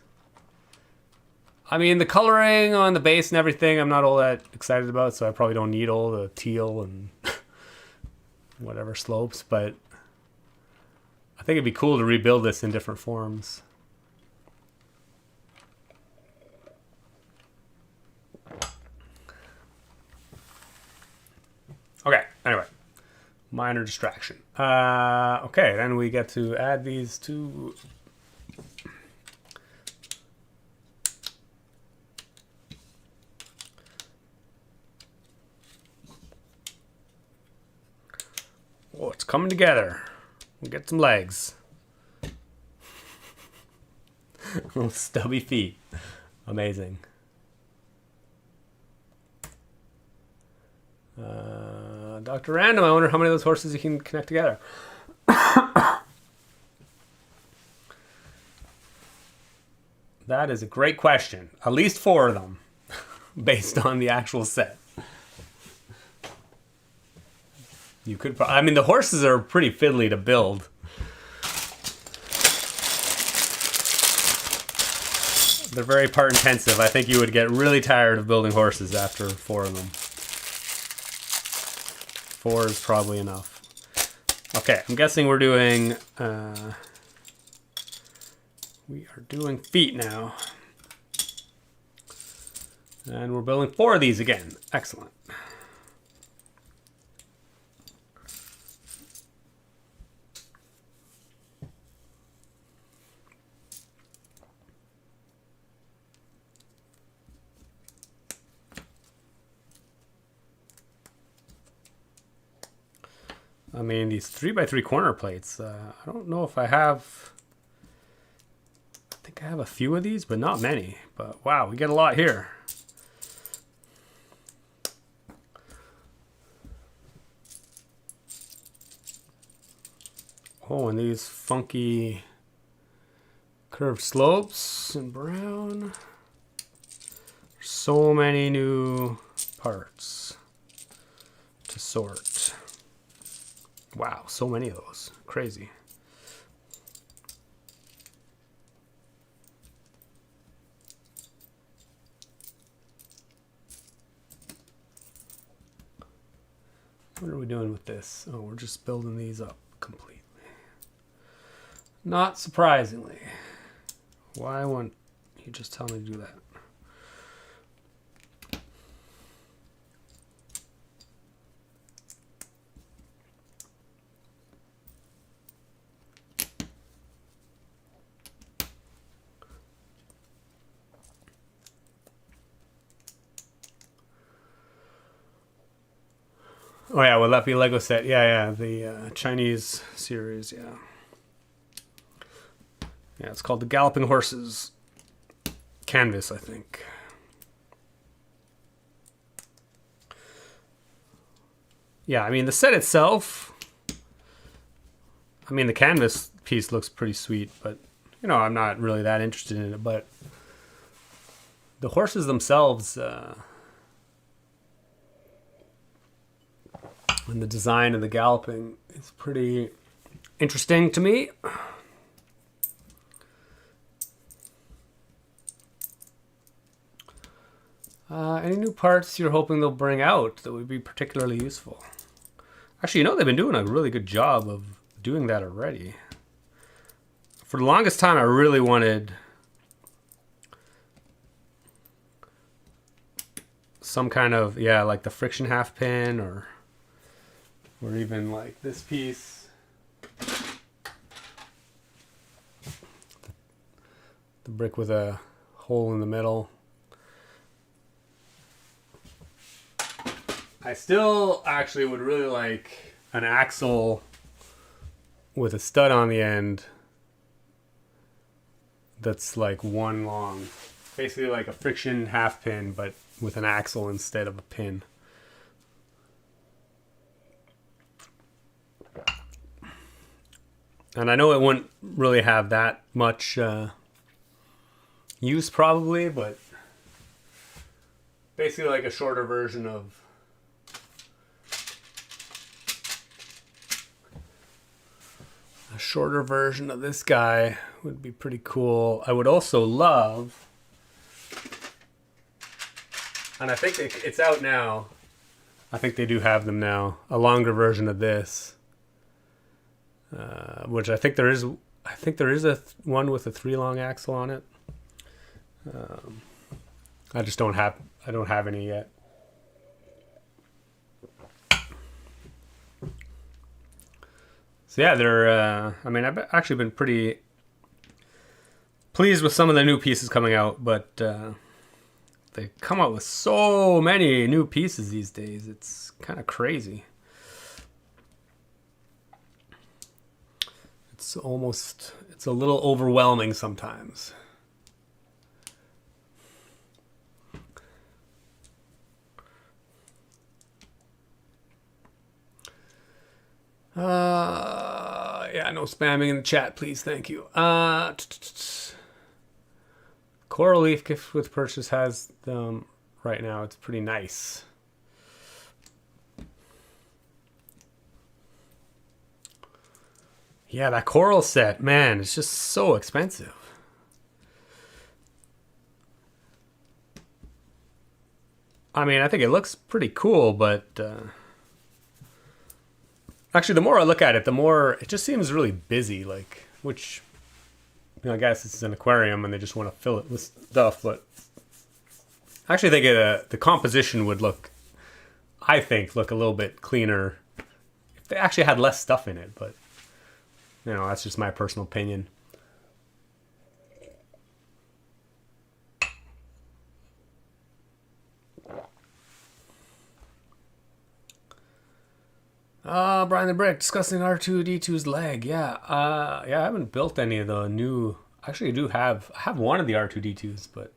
I mean, the coloring on the base and everything, I'm not all that excited about, so I probably don't need all the teal and whatever slopes, but I think it'd be cool to rebuild this in different forms. Okay, anyway. Minor distraction. Okay, then we get to add these to... Oh, it's coming together. We'll get some legs. Little stubby feet. Amazing. Dr. Random, I wonder how many of those horses you can connect together. That is a great question. At least 4 of them, based on the actual set. You could, I mean, the horses are pretty fiddly to build. They're very part intensive. I think you would get really tired of building horses after 4 of them. 4 is probably enough. Okay, I'm guessing we're doing... we are doing feet now. And we're building 4 of these again. Excellent. I mean, these 3x3 corner plates, I don't know if I have... I think I have a few of these, but not many. But wow, we get a lot here. Oh, and these funky curved slopes in brown. So many new parts to sort. Wow, so many of those. Crazy. What are we doing with this? Oh, we're just building these up completely. Not surprisingly. Why wouldn't You just tell me to do that. Oh yeah, will that be Lego set? Yeah, the Chinese series, yeah. Yeah, it's called the Galloping Horses Canvas, I think. Yeah, I mean, the set itself, I mean, the canvas piece looks pretty sweet, but, you know, I'm not really that interested in it, but the horses themselves, and the design of the galloping is pretty interesting to me. Any new parts you're hoping they'll bring out that would be particularly useful? Actually, you know, they've been doing a really good job of doing that already. For the longest time, I really wanted some kind of, yeah, like the friction half pin, or even like this piece. The brick with a hole in the middle. I still actually would really like an axle with a stud on the end that's like one long. Basically like a friction half pin, but with an axle instead of a pin. And I know it wouldn't really have that much use probably, but basically like a shorter version of this guy would be pretty cool. I would also love, and I think it's out now, I think they do have them now, a longer version of this, which I think there is a one with a 3 long axle on it. I just don't have any yet. So yeah, they're. I mean, I've actually been pretty pleased with some of the new pieces coming out, but they come out with so many new pieces these days. It's kind of crazy. It's a little overwhelming sometimes. Yeah, no spamming in the chat, please. Thank you. Coral Leaf gift with purchase has them right now. It's pretty nice. Yeah, that coral set, man, it's just so expensive. I mean, I think it looks pretty cool, but actually, the more I look at it, the more it just seems really busy. Like, which, you know, I guess this is an aquarium and they just want to fill it with stuff. But I actually think the composition would look a little bit cleaner if they actually had less stuff in it. But you know, that's just my personal opinion. Brian the Brick discussing R2-D2's leg. Yeah, I haven't built any of the new. Actually, I have one of the R2-D2s, but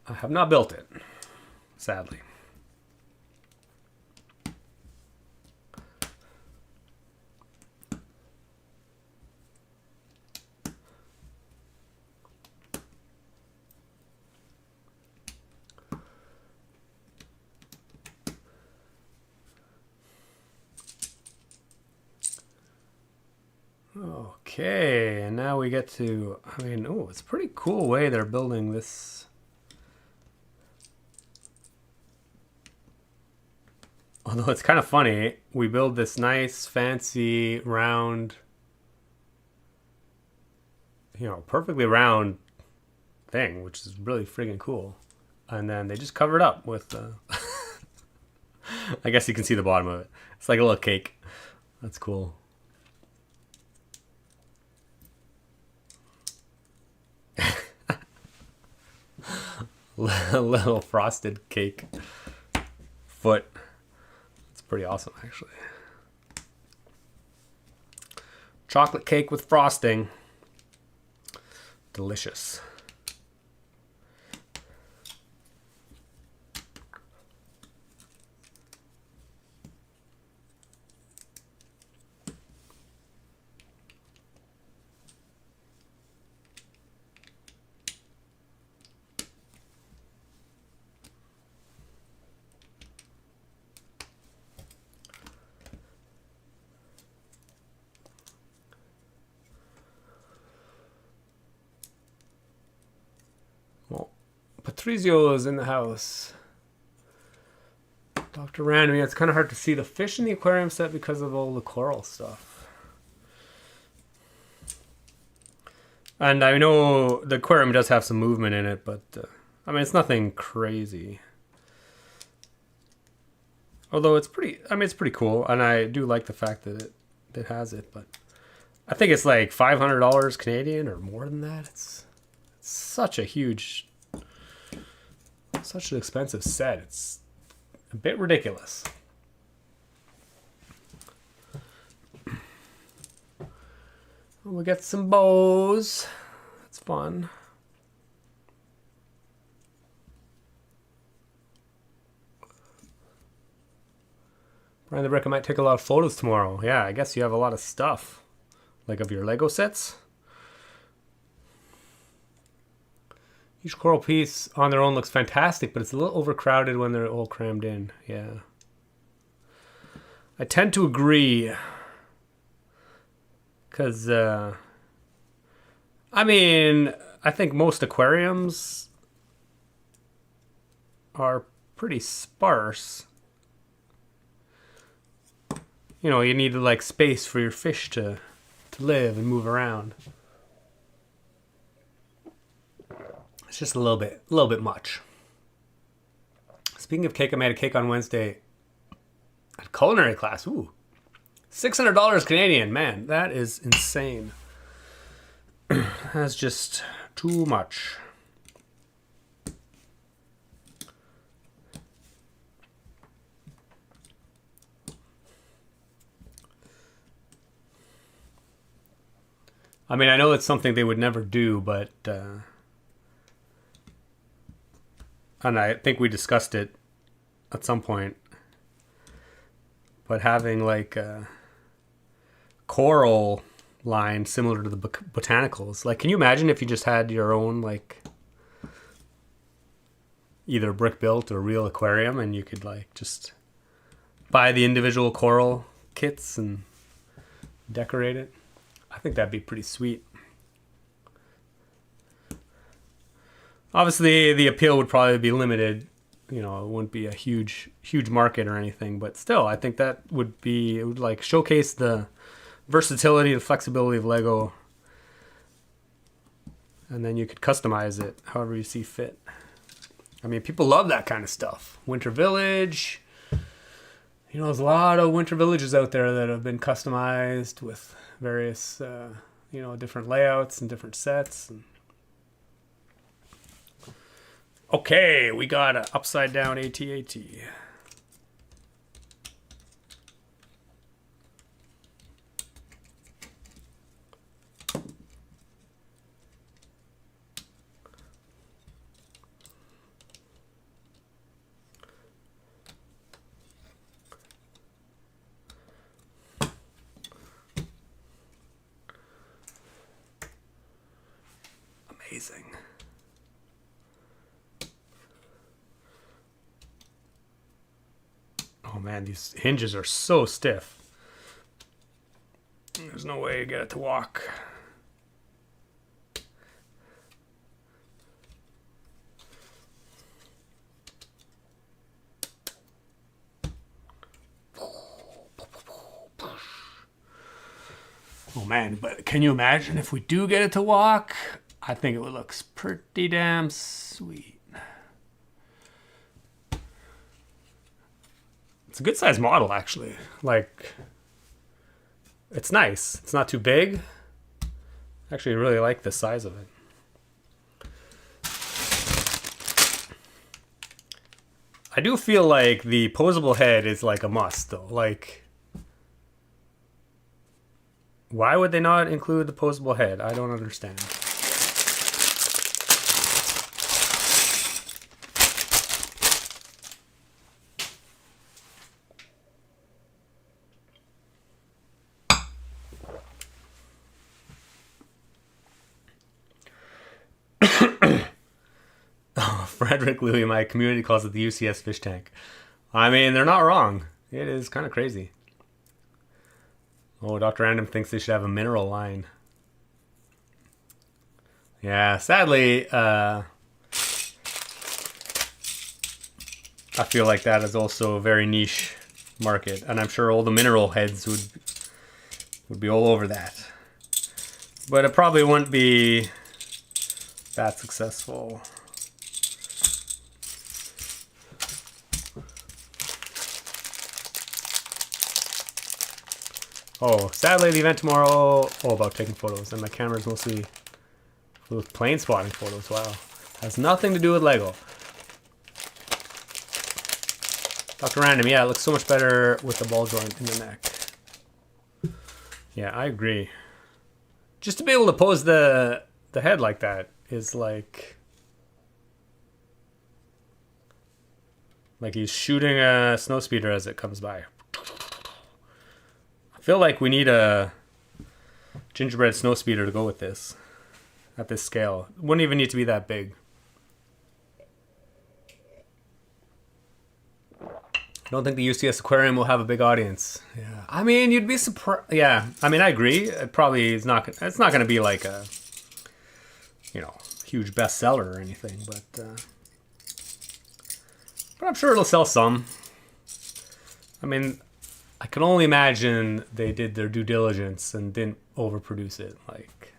I have not built it, sadly. Okay, and now we get to, I mean, oh, it's a pretty cool way they're building this. Although it's kind of funny, we build this nice, fancy, round perfectly round thing, which is really friggin' cool. And then they just cover it up with I guess you can see the bottom of it. It's like a little cake. That's cool. A little frosted cake foot. It's pretty awesome, actually. Chocolate cake with frosting. Delicious. Well, Patrizio is in the house. Dr. Random, yeah, it's kind of hard to see the fish in the aquarium set because of all the coral stuff. And I know the aquarium does have some movement in it, but I mean, it's nothing crazy. Although it's pretty, I mean, it's pretty cool, and I do like the fact that it has it, but I think it's like $500 Canadian or more than that. It's such a huge, such an expensive set. It's a bit ridiculous. We got some bows. That's fun. Brian the Brick, I might take a lot of photos tomorrow. Yeah, I guess you have a lot of stuff. Like of your Lego sets. Each coral piece on their own looks fantastic, but it's a little overcrowded when they're all crammed in. Yeah. I tend to agree. Because, I mean, I think most aquariums are pretty sparse. You need like space for your fish to live and move around. It's just a little bit much. Speaking of cake, I made a cake on Wednesday at culinary class. Ooh, $600 Canadian. Man, that is insane. That's just too much. I mean, I know it's something they would never do, but and I think we discussed it at some point, but having like a coral line similar to the botanicals, like, can you imagine if you just had your own, like, either brick built or real aquarium, and you could like just buy the individual coral kits and decorate it? I think that'd be pretty sweet. Obviously, the appeal would probably be limited. It wouldn't be a huge market or anything. But still, I think that it would like showcase the versatility and flexibility of Lego. And then you could customize it however you see fit. I mean, people love that kind of stuff. Winter Village. There's a lot of winter villages out there that have been customized with various, different layouts and different sets. And okay, we got an upside down AT-AT. Amazing. Oh man, these hinges are so stiff. There's no way to get it to walk. Oh man, but can you imagine if we do get it to walk? I think it looks pretty damn sweet. It's a good sized model actually. Like, it's nice. It's not too big. Actually, I really like the size of it. I do feel like the posable head is like a must though. Like, why would they not include the posable head? I don't understand. Frederick Louis, my community calls it the UCS fish tank. I mean, they're not wrong. It is kind of crazy. Oh, Dr. Random thinks they should have a mineral line. Yeah, sadly, I feel like that is also a very niche market, and I'm sure all the mineral heads would be all over that. But it probably wouldn't be that successful. Oh, sadly the event tomorrow, about taking photos, and my camera's mostly with plane spotting photos. Wow. Has nothing to do with LEGO. Dr. Random, yeah, it looks so much better with the ball joint in the neck. Yeah, I agree. Just to be able to pose the head like that is like he's shooting a snowspeeder as it comes by. I feel like we need a gingerbread snowspeeder to go with this at this scale. It wouldn't even need to be that big. I don't think the UCS aquarium will have a big audience. Yeah, I mean, you'd be surprised. Yeah, I mean, I agree. It probably is not. It's not going to be like a, huge bestseller or anything, but I'm sure it'll sell some. I mean, I can only imagine they did their due diligence and didn't overproduce it. Like,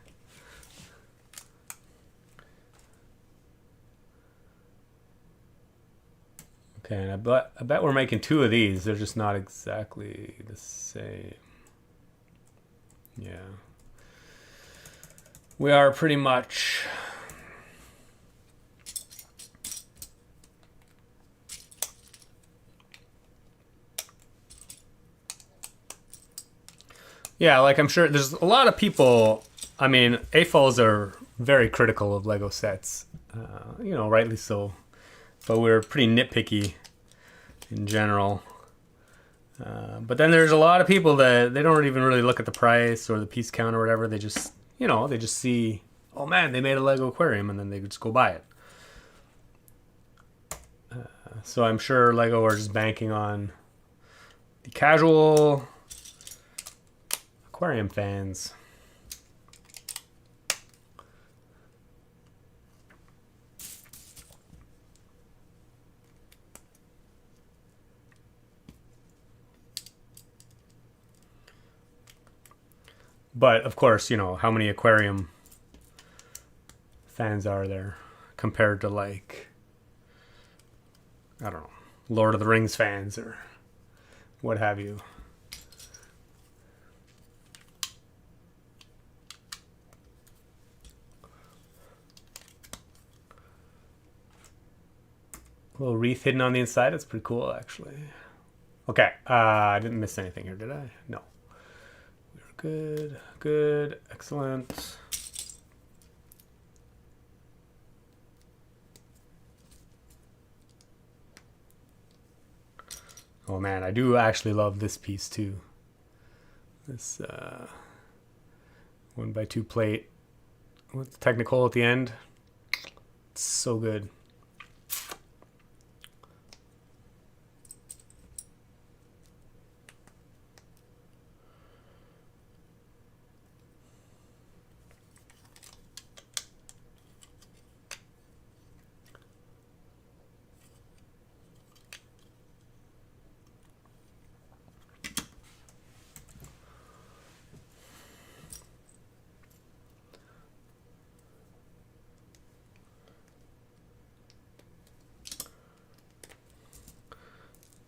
okay, and I bet we're making 2 of these. They're just not exactly the same. Yeah. We are pretty much... Yeah, like I'm sure there's a lot of people, I mean, AFOLs are very critical of LEGO sets. Rightly so. But we're pretty nitpicky in general. But then there's a lot of people that they don't even really look at the price or the piece count or whatever. They just, they just see, oh man, they made a LEGO aquarium, and then they just go buy it. So I'm sure LEGO are just banking on the casual aquarium fans. But of course, how many aquarium fans are there compared to like, I don't know, Lord of the Rings fans or what have you. A little wreath hidden on the inside. It's pretty cool, actually. Okay, I didn't miss anything here, did I? No. We're good. Good. Excellent. Oh man, I do actually love this piece too. This 1x2 plate with the Technicolor at the end. It's so good.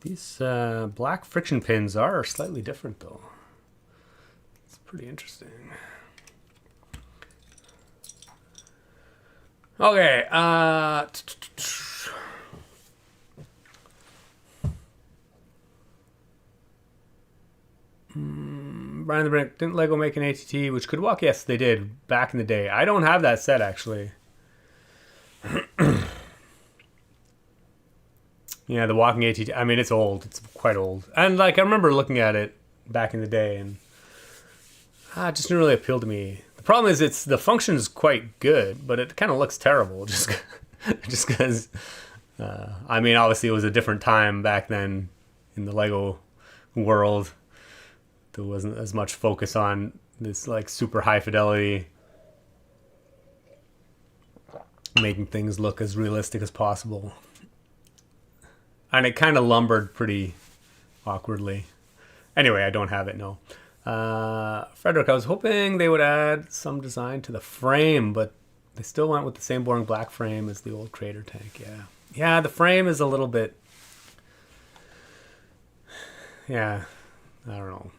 These black friction pins are slightly different though. It's pretty interesting. Okay, Brian the Brink, didn't LEGO make an AT-AT which could walk? Yes, they did back in the day. I don't have that set actually. Yeah, the walking AT-AT. I mean, it's old. It's quite old. And like, I remember looking at it back in the day, and it just didn't really appeal to me. The problem is, the function is quite good, but it kind of looks terrible. Just because. I mean, obviously, it was a different time back then in the LEGO world. There wasn't as much focus on this like super high fidelity, making things look as realistic as possible. And it kind of lumbered pretty awkwardly. Anyway, I don't have it, no. Frederick, I was hoping they would add some design to the frame, but they still went with the same boring black frame as the old crater tank, yeah. Yeah, the frame is a little bit... Yeah, I don't know.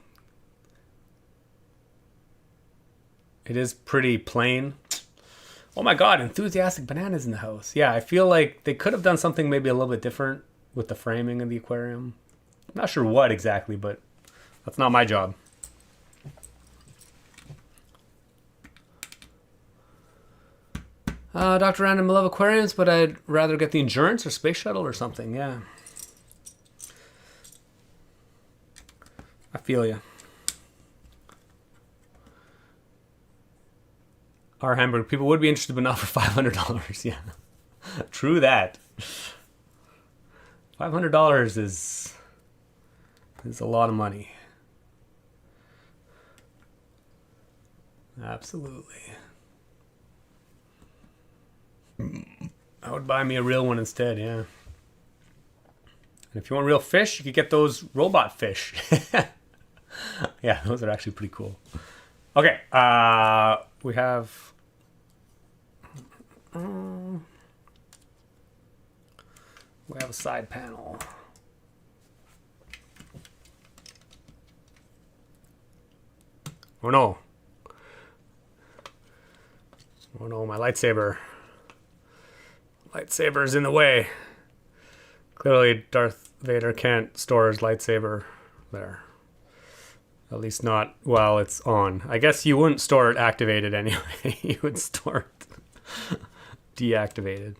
It is pretty plain. Oh my god, enthusiastic bananas in the house. Yeah, I feel like they could have done something maybe a little bit different with the framing of the aquarium. I'm not sure what exactly, but that's not my job. Dr. Random, I love aquariums, but I'd rather get the Endurance or Space Shuttle or something, yeah. I feel ya. Our hamburger people would be interested, but not for $500, yeah. True that. $500 is a lot of money. Absolutely. I would buy me a real one instead, yeah. And if you want real fish, you could get those robot fish. Yeah, those are actually pretty cool. Okay, we have... we have a side panel. Oh no. Oh no, my lightsaber. Lightsaber's in the way. Clearly Darth Vader can't store his lightsaber there. At least not while it's on. I guess you wouldn't store it activated anyway. You would store it deactivated.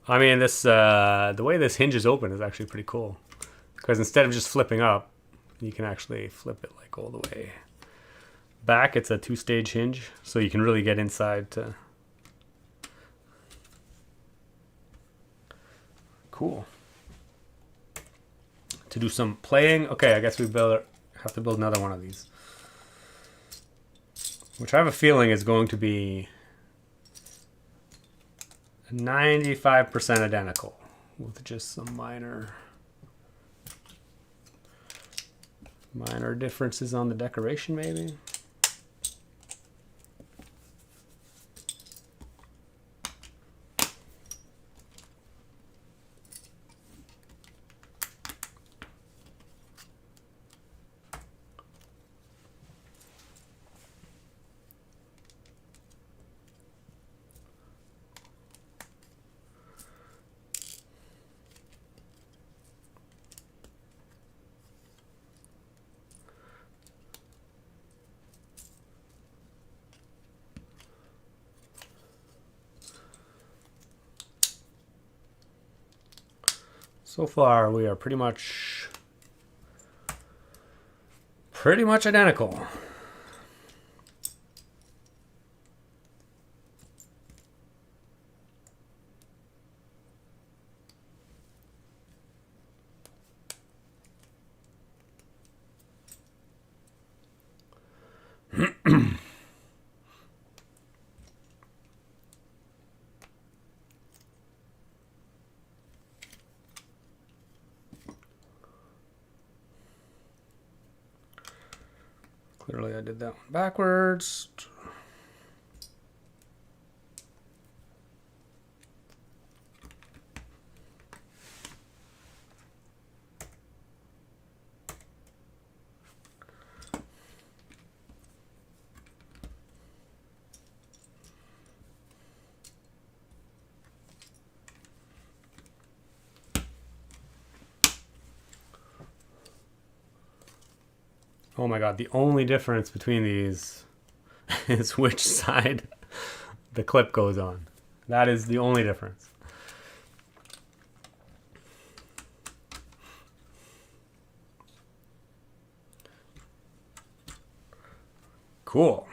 I mean, this the way this hinge is open is actually pretty cool. Because instead of just flipping up, you can actually flip it like all the way back. It's a two-stage hinge, so you can really get inside to... Cool. To do some playing. Okay, I guess we have to build another one of these. Which I have a feeling is going to be 95% identical. With just some minor differences on the decoration maybe. So far, we are pretty much identical. Clearly I did that one backwards. Oh my god, the only difference between these is which side the clip goes on. That is the only difference. Cool.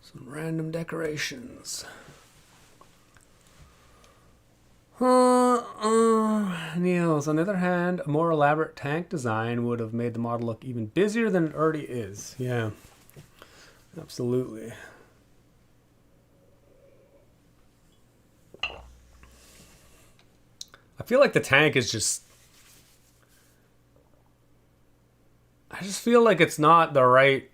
Some random decorations. Niels, on the other hand, a more elaborate tank design would have made the model look even busier than it already is. Yeah, absolutely. I feel like the tank is just... I just feel like it's not the right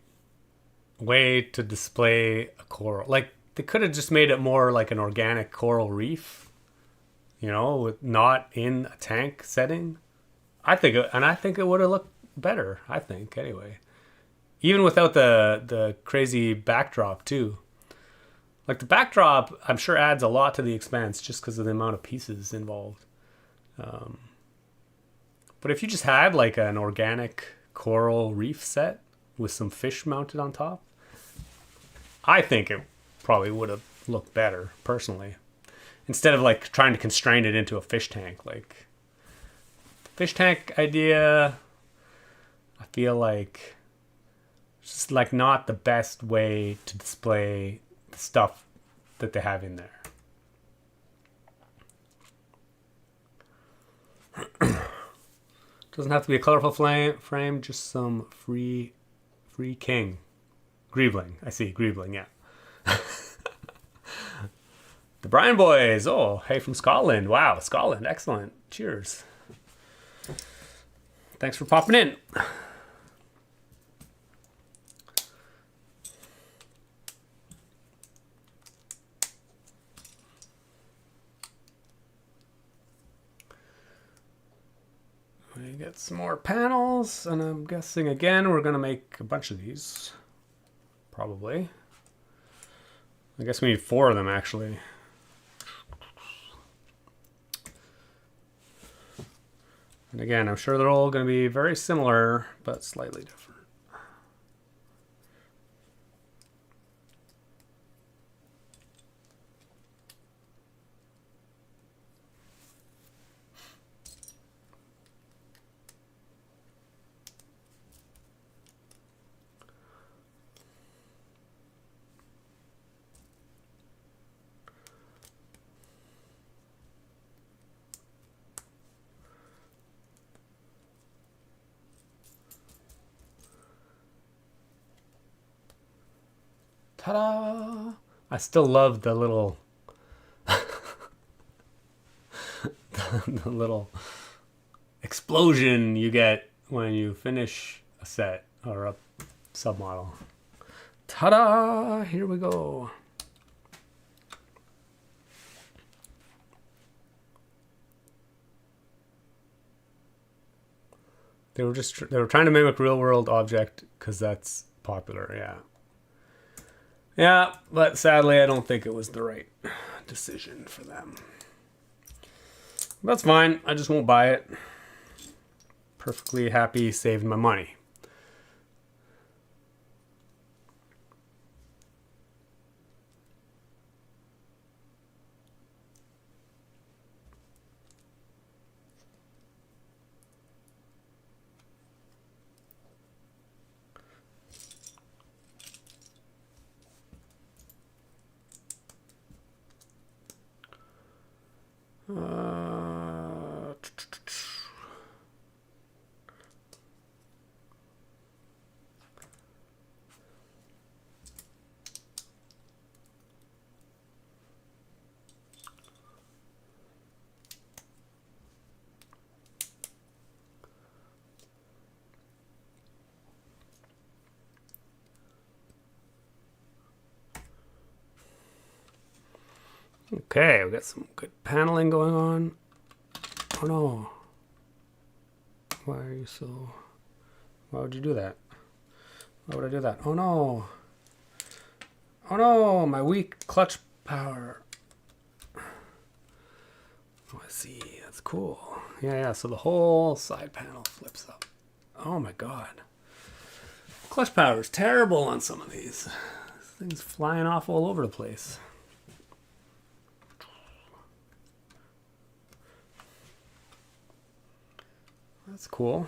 way to display a coral. Like, they could have just made it more like an organic coral reef, you know, with not in a tank setting. I think it would have looked better, I think, anyway. Even without the crazy backdrop, too. Like, the backdrop, I'm sure, adds a lot to the expense just because of the amount of pieces involved. But if you just had, like, an organic coral reef set with some fish mounted on top, I think it probably would have looked better, personally. Instead of, like, trying to constrain it into a fish tank. Like, the fish tank idea, I feel like it's just, like, not the best way to display the stuff that they have in there. Doesn't have to be a colorful frame, just some free king. Griebling. I see, Griebling, yeah. The Brian Boys. Oh, hey, from Scotland. Wow, Scotland. Excellent. Cheers. Thanks for popping in. We get some more panels, and I'm guessing again we're gonna make a bunch of these. Probably. I guess we need 4 of them actually. And again, I'm sure they're all gonna be very similar, but slightly different. Ta-da! I still love the little the little explosion you get when you finish a set or a submodel. Ta-da! Here we go. They were trying to mimic real world object because that's popular, yeah. Yeah, but sadly I don't think it was the right decision for them. That's fine. I just won't buy it. Perfectly happy saving my money. Okay, we got some good paneling going on. Oh no. Why are you so... Why would you do that? Why would I do that? Oh no. Oh no, my weak clutch power. Oh, I see. That's cool. Yeah, so the whole side panel flips up. Oh my god. Clutch power is terrible on some of these. This thing's flying off all over the place. That's cool.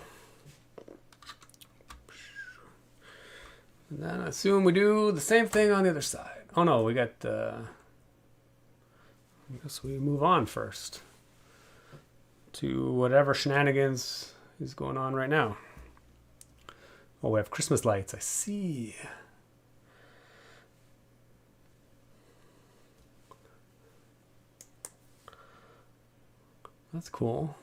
And then I assume we do the same thing on the other side. Oh no, we got... I guess we move on first to whatever shenanigans is going on right now. Oh, we have Christmas lights. I see. That's cool.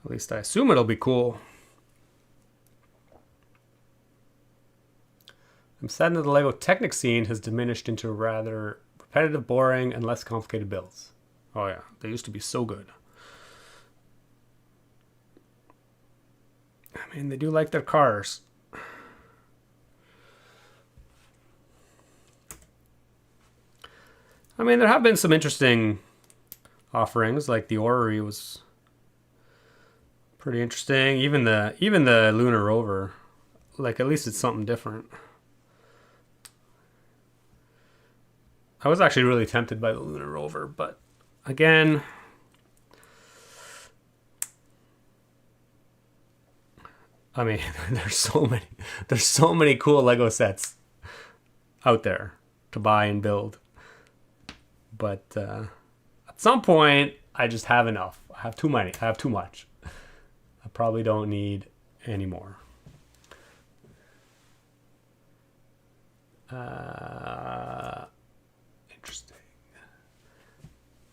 At least I assume it'll be cool. I'm saddened that the LEGO Technic scene has diminished into rather repetitive, boring, and less complicated builds. Oh yeah, they used to be so good. I mean, they do like their cars. I mean, there have been some interesting offerings, like the Orrery was pretty interesting. Even the Lunar Rover, like at least it's something different. I was actually really tempted by the Lunar Rover, but again, I mean, there's so many cool Lego sets out there to buy and build. But at some point, I just have enough. I have too many. I have too much. I probably don't need any more. Interesting.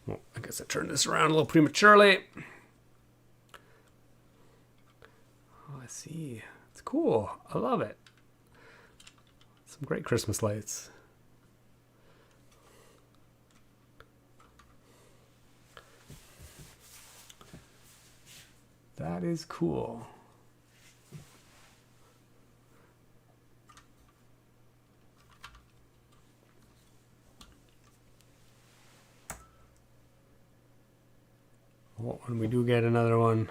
Well, I guess I turned this around a little prematurely. Oh, I see. It's cool. I love it. Some great Christmas lights. That is cool. Oh, and we do get another one.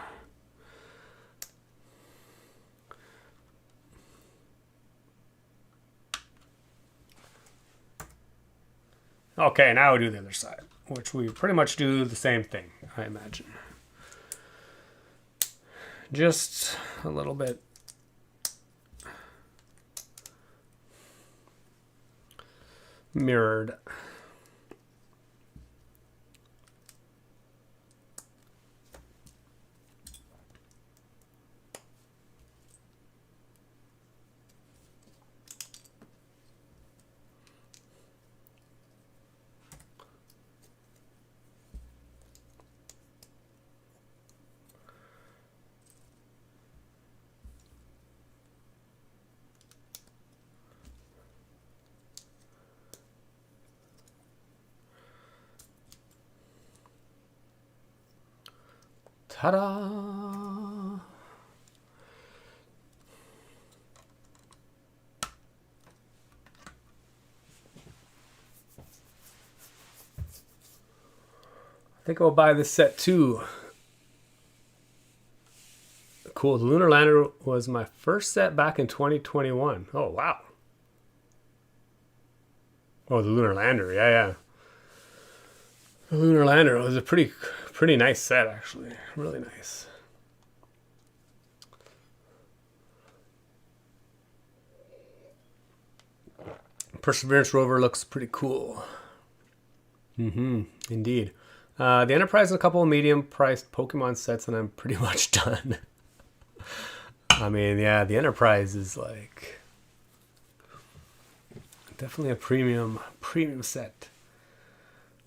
Okay, now we do the other side, which we pretty much do the same thing, I imagine. Just a little bit mirrored. Ta-da! I think I'll buy this set too. Cool. The Lunar Lander was my first set back in 2021. Oh, wow. Oh, the Lunar Lander. Yeah. The Lunar Lander was a pretty nice set, actually. Really nice. Perseverance rover looks pretty cool. Indeed. The Enterprise and a couple of medium-priced Pokemon sets, and I'm pretty much done. I mean, yeah, the Enterprise is like definitely a premium set.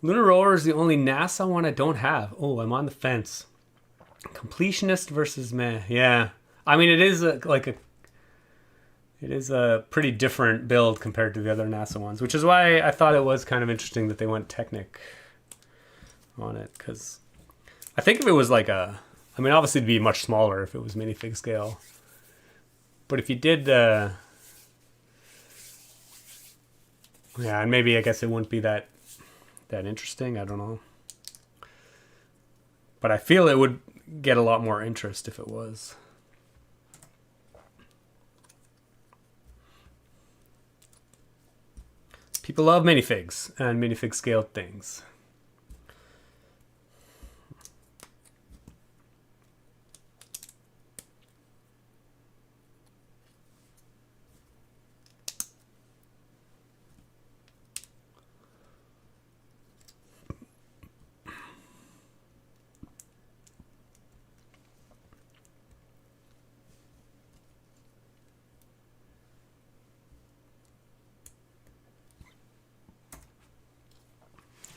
Lunar Rover is the only NASA one I don't have. Oh, I'm on the fence. Completionist versus meh. Yeah. I mean, it is a pretty different build compared to the other NASA ones, which is why I thought it was kind of interesting that they went Technic on it. Because I think if it was like I mean, obviously it'd be much smaller if it was minifig scale. But if you did yeah, and maybe I guess it wouldn't be that interesting. I don't know. But I feel it would get a lot more interest if it was. People love minifigs and minifig scaled things.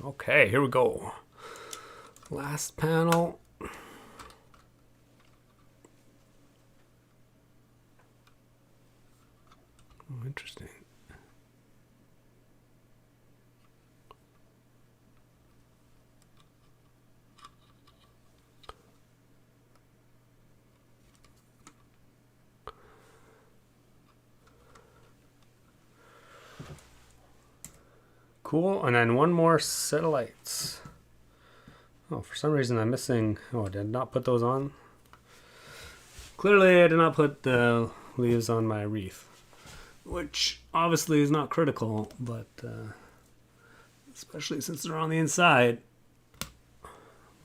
Okay, here we go. Last panel. Oh, interesting. Cool, and then one more set of lights. Oh, for some reason I'm missing... Oh, I did not put those on. Clearly I did not put the leaves on my wreath, which obviously is not critical, but especially since they're on the inside.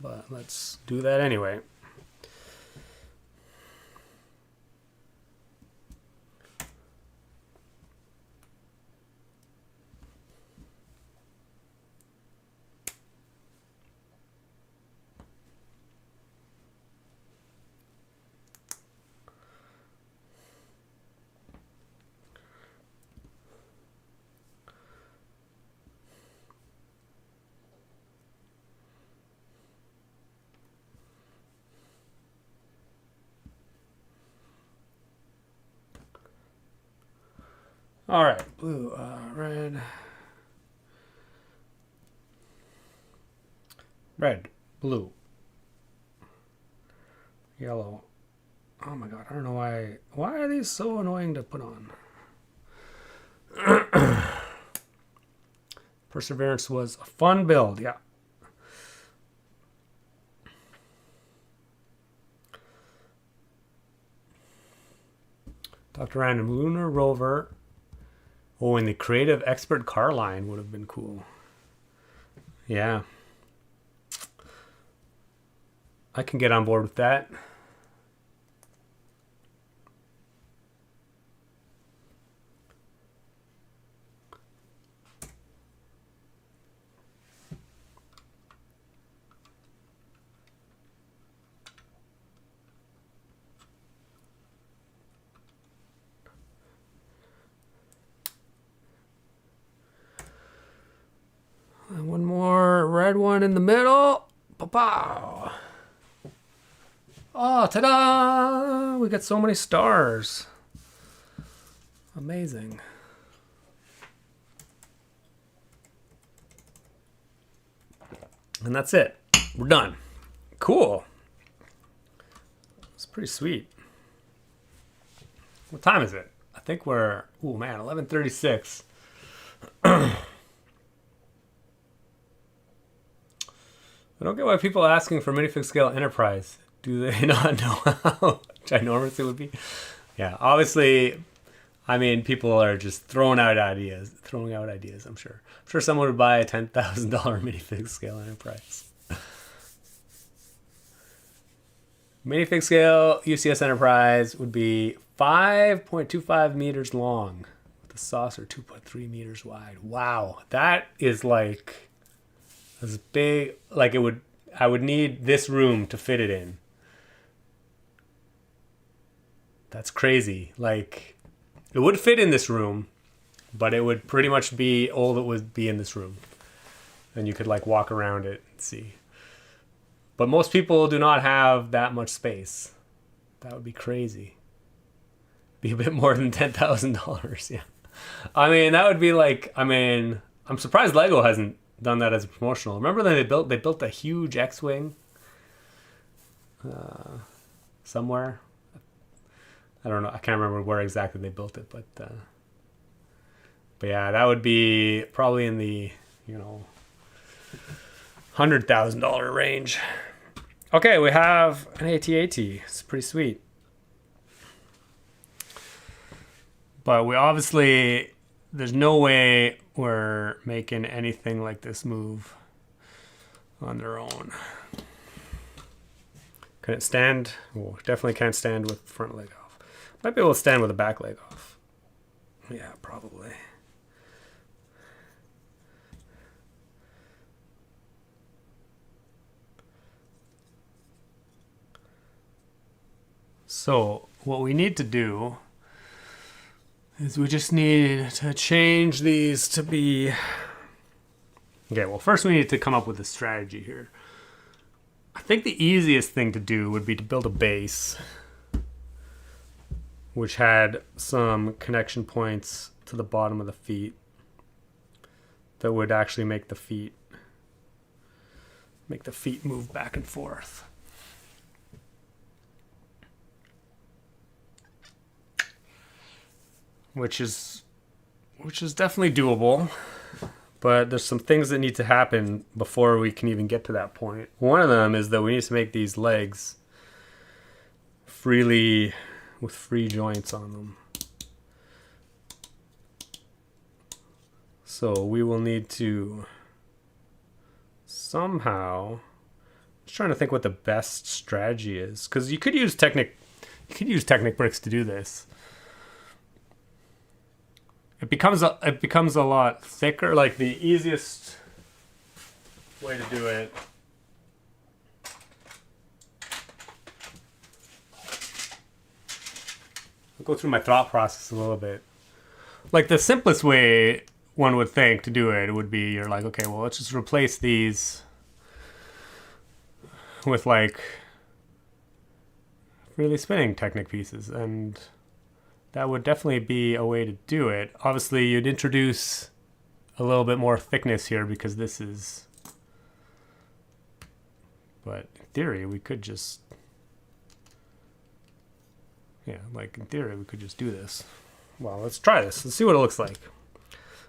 But let's do that anyway. All right, blue, red, blue, yellow. Oh my god, I don't know why. Why are these so annoying to put on? Perseverance was a fun build, yeah. Dr. Random Lunar Rover. Oh, and the creative expert car line would have been cool. Yeah. I can get on board with that. And one more red one in the middle. Pow! Oh, ta-da! We got so many stars. Amazing. And that's it. We're done. Cool. It's pretty sweet. What time is it? I think we're, oh man, 11:36. I don't get why people are asking for minifig scale enterprise. Do they not know how ginormous it would be? Yeah, obviously, I mean, people are just throwing out ideas, I'm sure. I'm sure someone would buy a $10,000 minifig scale enterprise. Minifig scale UCS enterprise would be 5.25 meters long with a saucer 2.3 meters wide. Wow, that is like as big, like I would need this room to fit it in. That's crazy. Like, it would fit in this room, but it would pretty much be all that would be in this room. And you could like walk around it and see. But most people do not have that much space. That would be crazy. Be a bit more than $10,000. Yeah. I mean, that would be like, I mean, I'm surprised Lego hasn't done that as a promotional. Remember that they built a huge X-Wing somewhere? I don't know. I can't remember where exactly they built it, but yeah, that would be probably in the, you know, $100,000 range. Okay, we have an AT-AT. It's pretty sweet. But we obviously, there's no way we're making anything like this move on their own. Can it stand? Oh, definitely can't stand with the front leg off. Might be able to stand with the back leg off. Yeah, probably. So what we need to do is we just need to change these to be... Okay, well, first we need to come up with a strategy here. I think the easiest thing to do would be to build a base which had some connection points to the bottom of the feet that would actually make the feet move back and forth. Which is definitely doable, but there's some things that need to happen before we can even get to that point. One of them is that we need to make these legs with free joints on them. So we will need to somehow, just trying to think what the best strategy is, because you could use Technic bricks to do this. It becomes a lot thicker. Like the easiest way to do it I'll go through my thought process a little bit. Like the simplest way one would think to do it would be you're like, okay, well, let's just replace these with like really spinning Technic pieces, and that would definitely be a way to do it. Obviously, you'd introduce a little bit more thickness here because this is... But in theory, we could just... Yeah, like in theory, we could just do this. Well, let's try this. Let's see what it looks like.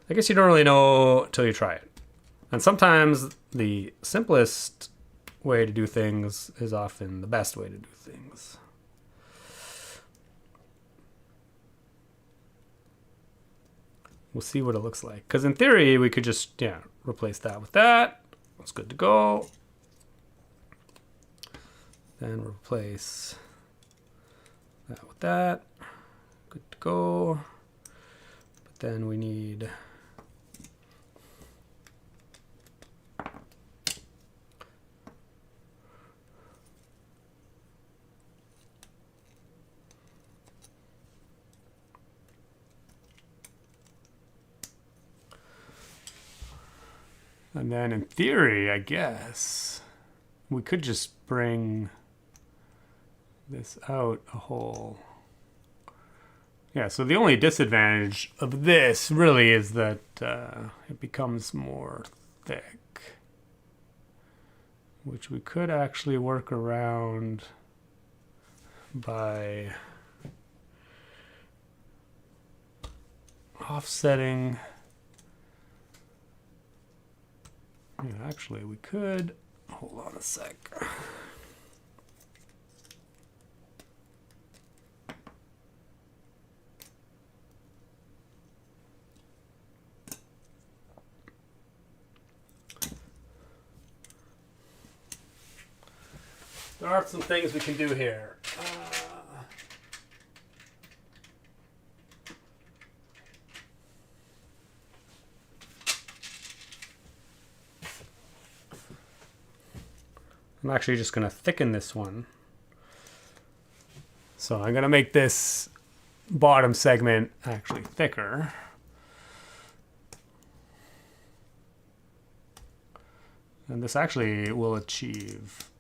I guess you don't really know until you try it. And sometimes the simplest way to do things is often the best way to do things. We'll see what it looks like. Because in theory, we could just, yeah, replace that with that. It's good to go. Then replace that with that. Good to go. But then we need... And then in theory, I guess, we could just bring this out a whole... Yeah, so the only disadvantage of this really is that it becomes more thick, which we could actually work around by offsetting... Yeah, actually, we could... Hold on a sec. There are some things we can do here. I'm actually just going to thicken this one. So I'm going to make this bottom segment actually thicker. And this actually will achieve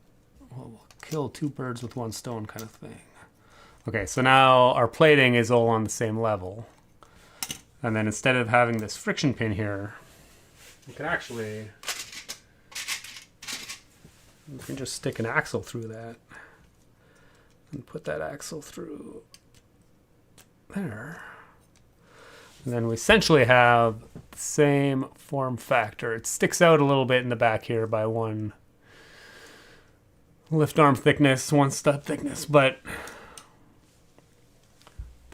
we'll kill two birds with one stone kind of thing. Okay, so now our plating is all on the same level. And then instead of having this friction pin here, we can just stick an axle through that and put that axle through there. And then we essentially have the same form factor. It sticks out a little bit in the back here by one lift arm thickness, one stud thickness, but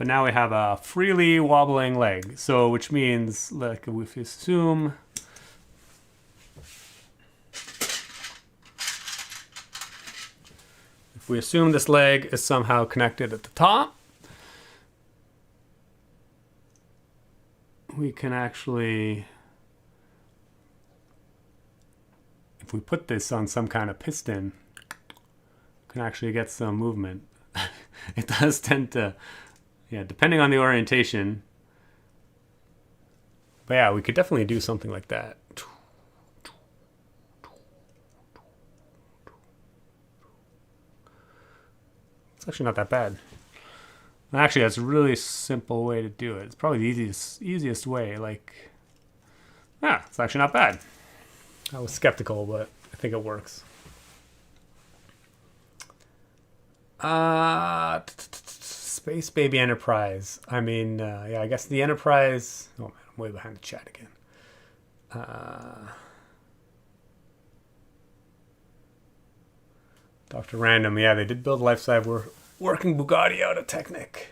now we have a freely wobbling leg. So which means, like, if we assume this leg is somehow connected at the top, we can actually, if we put this on some kind of piston, we can actually get some movement. It does tend to, yeah, depending on the orientation. But yeah, we could definitely do something like that. It's actually not that bad. Actually, that's a really simple way to do it. It's probably the easiest way. Like, yeah, it's actually not bad. I was skeptical, but I think it works. Space Baby Enterprise. I mean, yeah, I guess the Enterprise. Oh man, I'm way behind the chat again. Dr. Random, yeah, they did build a life-size working Bugatti out of Technic.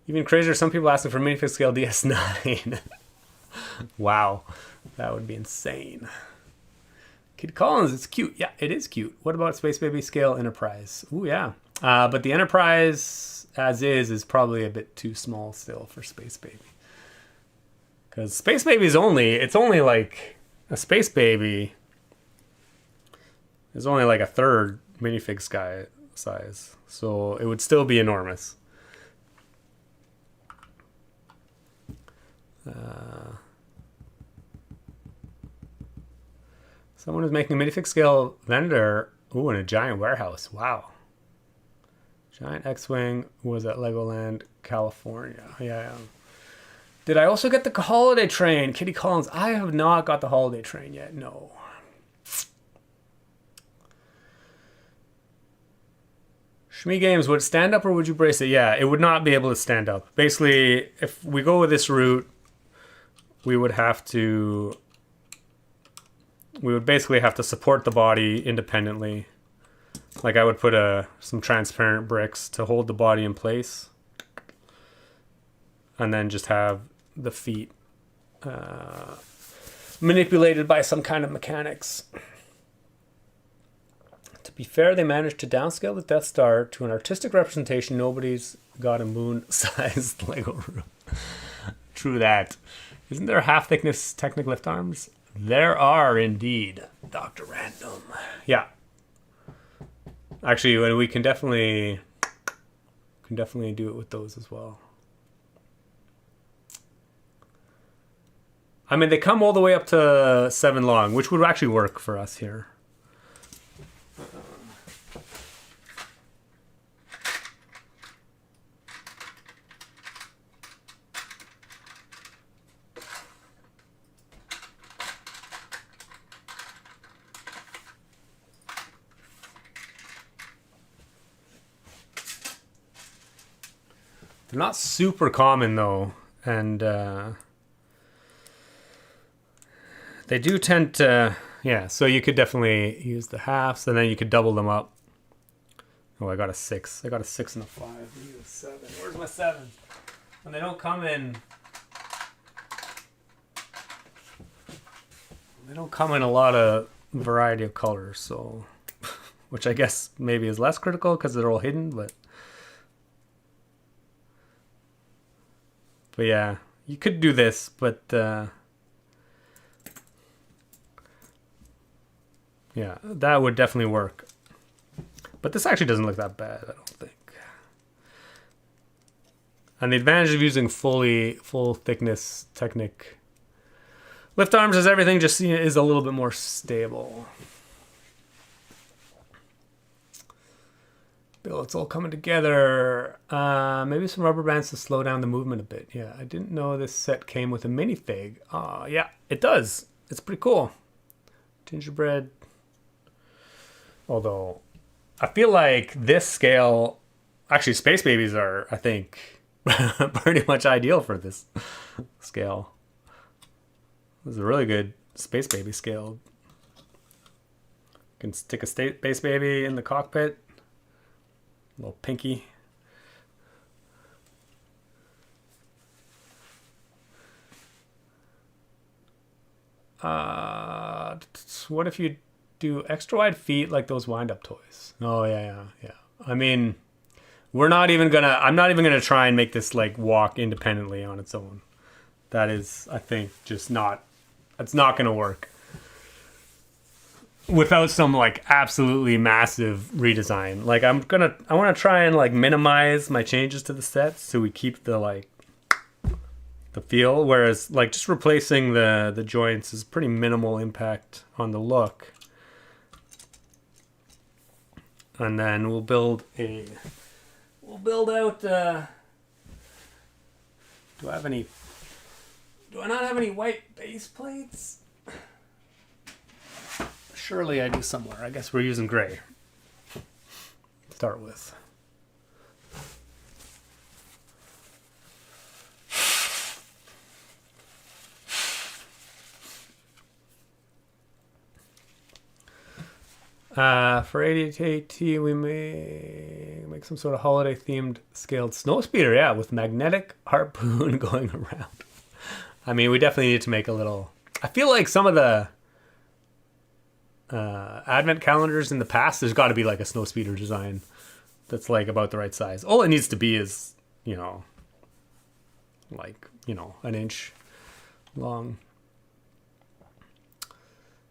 Even crazier, some people asking for minifig scale DS9. Wow, that would be insane. Kid Collins, it's cute. Yeah, it is cute. What about Space Baby scale Enterprise? Ooh, yeah. But the Enterprise, as is probably a bit too small still for Space Baby. Because Space Baby is only like, a Space Baby is only like a third minifig size. So it would still be enormous. Someone is making a minifig scale vendor. Ooh, in a giant warehouse. Wow. Giant X-Wing was at Legoland, California. Yeah. Did I also get the holiday train? Kitty Collins. I have not got the holiday train yet. No. Shmee Games, would it stand up or would you brace it? Yeah, it would not be able to stand up. Basically, if we go with this route, we would basically have to support the body independently. Like I would put some transparent bricks to hold the body in place. And then just have the feet manipulated by some kind of mechanics. To be fair, they managed to downscale the Death Star to an artistic representation. Nobody's got a moon-sized Lego room. True that. Isn't there half-thickness Technic lift arms? There are indeed, Dr. Random. Yeah. Actually, we can definitely do it with those as well. I mean, they come all the way up to 7 long, which would actually work for us here. They're not super common though, and they do tend to, yeah, so you could definitely use the halves and then you could double them up. Oh, I got a 6. I got a 6 and a 5. I need a 7. Where's my 7? And they don't come in a lot of variety of colors, so which I guess maybe is less critical because they're all hidden, but yeah, you could do this, but yeah, that would definitely work. But this actually doesn't look that bad, I don't think. And the advantage of using full thickness Technic lift arms is everything just is a little bit more stable. Bill, it's all coming together. Maybe some rubber bands to slow down the movement a bit. Yeah, I didn't know this set came with a minifig. Yeah, it does. It's pretty cool. Gingerbread. Although, I feel like this scale... Actually, Space Babies are, I think, pretty much ideal for this scale. This is a really good Space Baby scale. You can stick a Space Baby in the cockpit. A little pinky. What if you do extra wide feet like those wind-up toys? Oh, yeah. I mean, I'm not even gonna try and make this like walk independently on its own. That is, I think, just not, it's not gonna work. Without some like absolutely massive redesign. Like I want to try and like minimize my changes to the set so we keep the like the feel, whereas like just replacing the joints is pretty minimal impact on the look. And then we'll build out do I not have any white base plates? Surely I do somewhere. I guess we're using gray. Start with. For AT-AT, we may make some sort of holiday themed scaled snow speeder, yeah, with magnetic harpoon going around. I mean, we definitely need to make a little. I feel like some of the advent calendars in the past, there's got to be like a snow speeder design that's like about the right size. All it needs to be is, like, an inch long.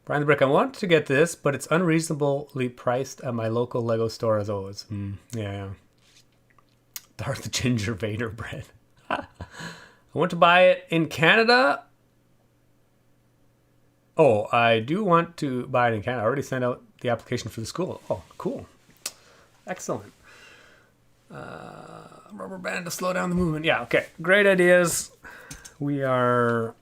Brian the Brick, I want to get this, but it's unreasonably priced at my local Lego store as always. Yeah. Darth Ginger Vader bread. I want to buy it in Canada. Oh, I do want to buy it in Canada. I already sent out the application for the school. Oh, cool. Excellent. Rubber band to slow down the movement. Yeah, okay. Great ideas. We are...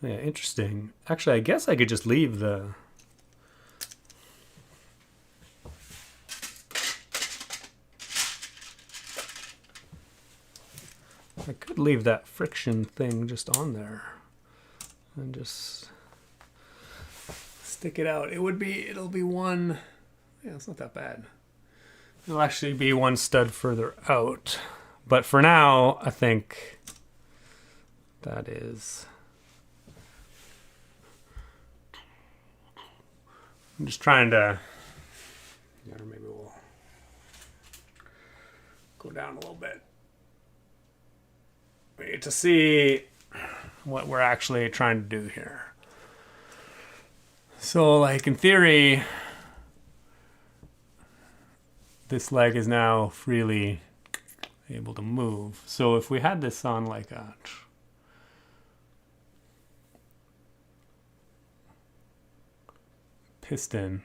Yeah, interesting. Actually, I guess I could just leave the... I could leave that friction thing just on there and just stick it out. It'll be one, yeah, it's not that bad. It'll actually be one stud further out. But for now, I think that is, I'm just trying to, or maybe we'll go down a little bit. We get to see what we're actually trying to do here. So, like, in theory, this leg is now freely able to move. So if we had this on like a piston,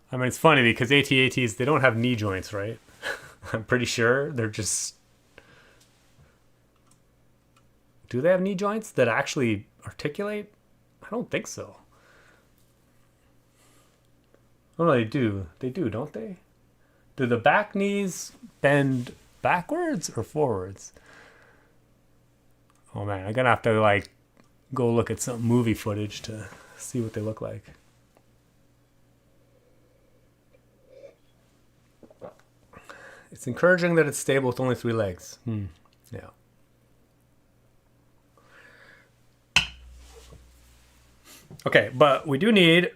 I mean, it's funny because AT-ATs, they don't have knee joints, right? I'm pretty sure they're just... Do they have knee joints that actually articulate? I don't think so. Oh, no, they do. They do, don't they? Do the back knees bend backwards or forwards? Oh, man, I'm going to have to, like, go look at some movie footage to see what they look like. It's encouraging that it's stable with only 3 legs. Yeah. Okay, but we do need...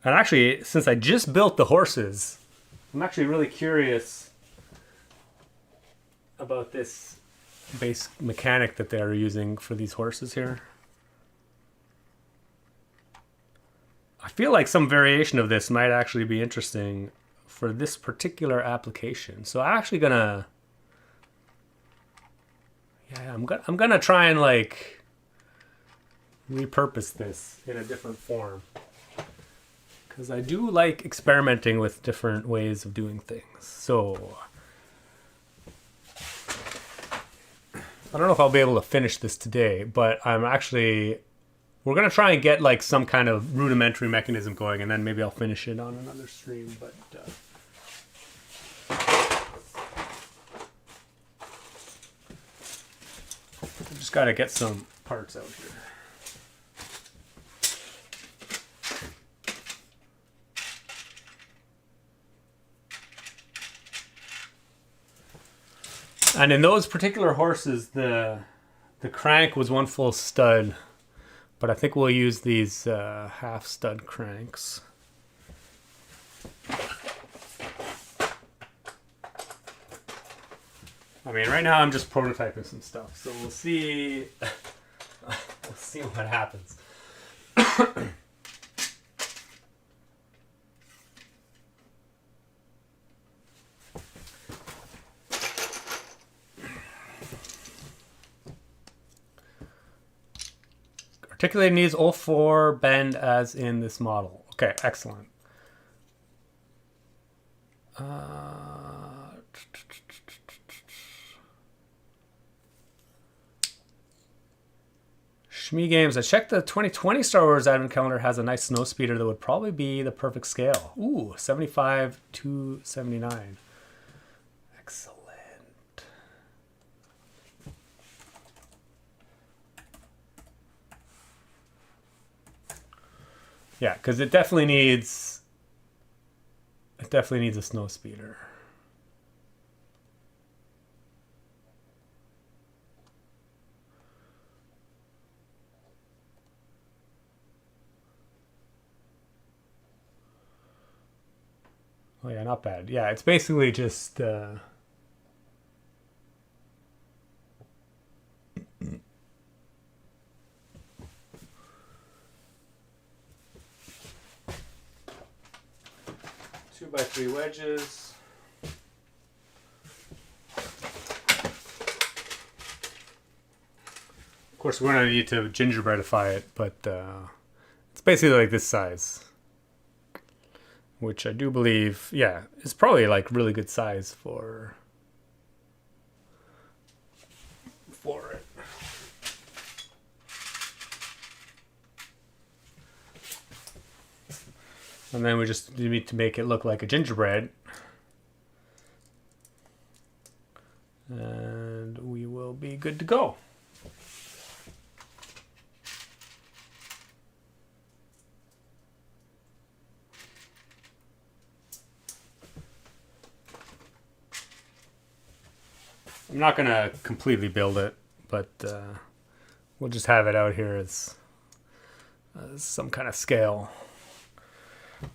And actually, since I just built the horses, I'm actually really curious about this base mechanic that they're using for these horses here. I feel like some variation of this might actually be interesting for this particular application. So I'm actually gonna, yeah, I'm gonna try and like repurpose this in a different form, because I do like experimenting with different ways of doing things. So I don't know if I'll be able to finish this today, but we're going to try and get like some kind of rudimentary mechanism going, and then maybe I'll finish it on another stream. But I just got to get some parts out here. And in those particular horses, the crank was one full stud, but I think we'll use these half stud cranks. I mean, right now I'm just prototyping some stuff, so we'll see. We'll see what happens. Articulated knees, 04 bend as in this model. Okay, excellent. Shmee Games. I checked the 2020 Star Wars Advent Calendar has a nice snow speeder that would probably be the perfect scale. Ooh, 75 to 79. Excellent. Yeah, because it definitely needs a snow speeder. Oh yeah, not bad. Yeah, it's basically just 2x3 wedges. Of course, we're going to need to gingerbreadify it, but it's basically like this size, which I do believe, yeah, is probably like really good size for it. And then we just need to make it look like a gingerbread. And we will be good to go. I'm not going to completely build it, but we'll just have it out here as some kind of scale.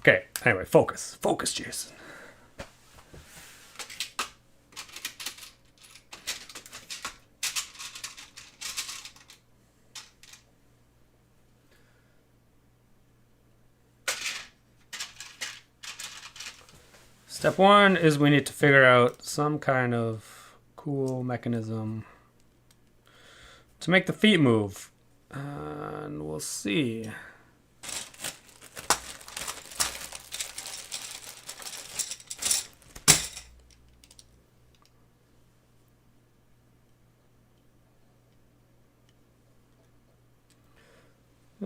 Okay, anyway, focus. Focus, Jason. Step one is we need to figure out some kind of cool mechanism to make the feet move. And we'll see.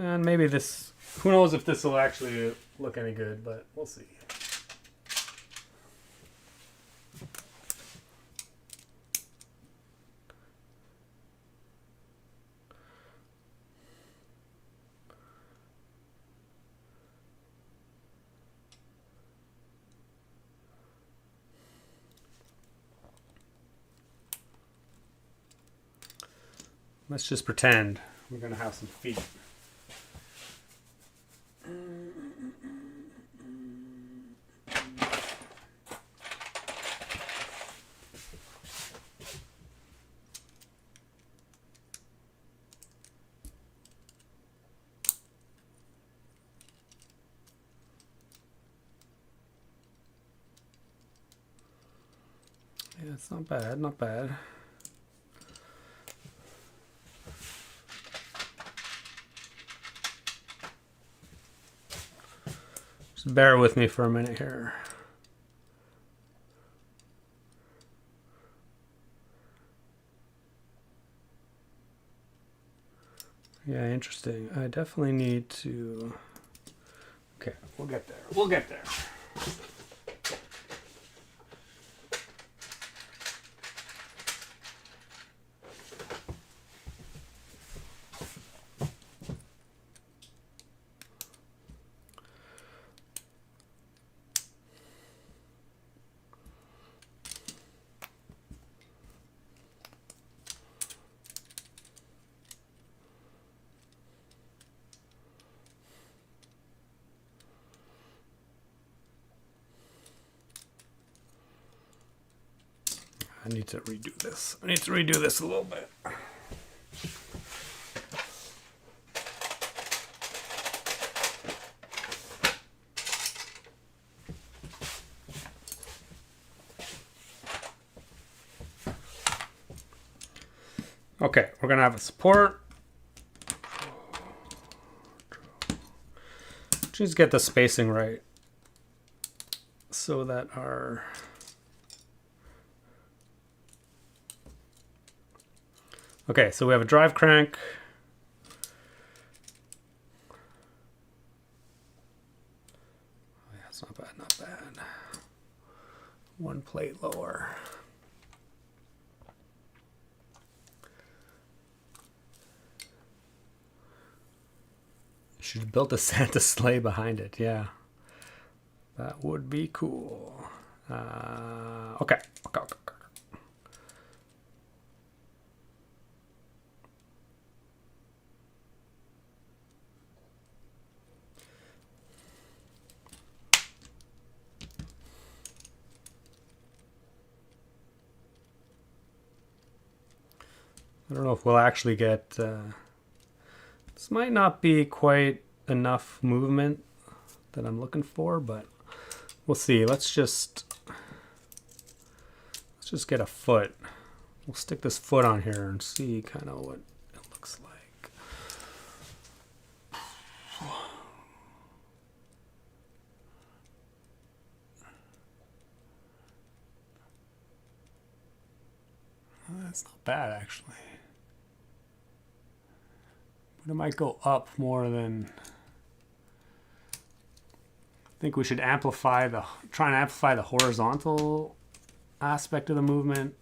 And maybe this, who knows if this will actually look any good, but we'll see. Let's just pretend we're going to have some feet. It's not bad, not bad. Just bear with me for a minute here. Yeah, interesting. I definitely need to... Okay, we'll get there. We'll get there. I need to redo this. I need to redo this a little bit. Okay, we're gonna have a support. Just get the spacing right so that our okay, so we have a drive crank. Oh, yeah, it's not bad, not bad. One plate lower. Should have built a Santa sleigh behind it. Yeah, that would be cool. Okay. I don't know if we'll actually get... this might not be quite enough movement that I'm looking for, but we'll see. Let's just get a foot. We'll stick this foot on here and see kind of what it looks like. That's not bad, actually. But it might go up more than... I think we should try and amplify the horizontal aspect of the movement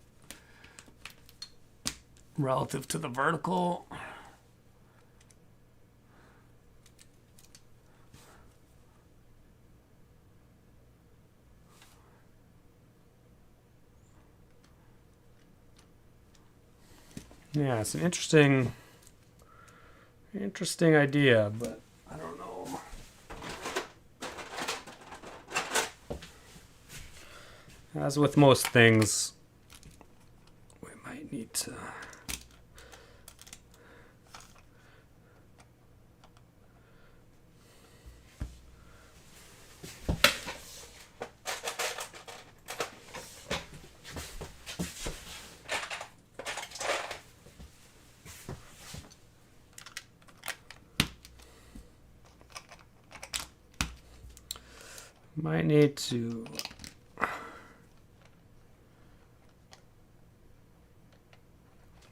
relative to the vertical. Yeah, it's an interesting idea, but I don't know. As with most things, we might need to... Might need to...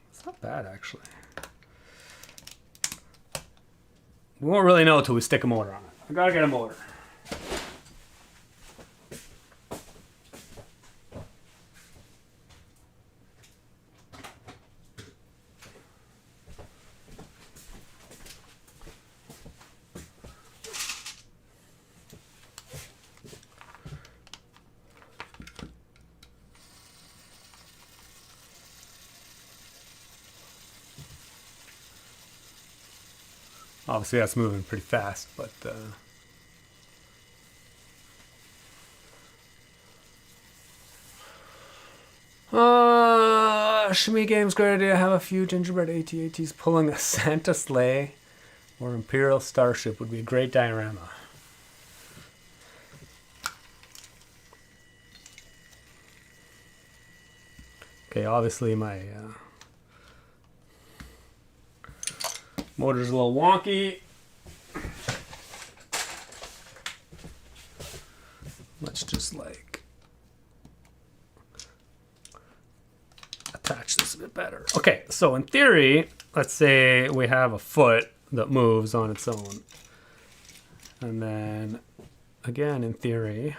It's not bad, actually. We won't really know until we stick a motor on it. I gotta get a motor. Obviously that's moving pretty fast, but Shmi Games, great idea. Have a few gingerbread AT-ATs pulling a Santa sleigh or Imperial Starship would be a great diorama. Okay, obviously my motor's a little wonky. Let's just like attach this a bit better. Okay, so in theory, let's say we have a foot that moves on its own. And then again, in theory,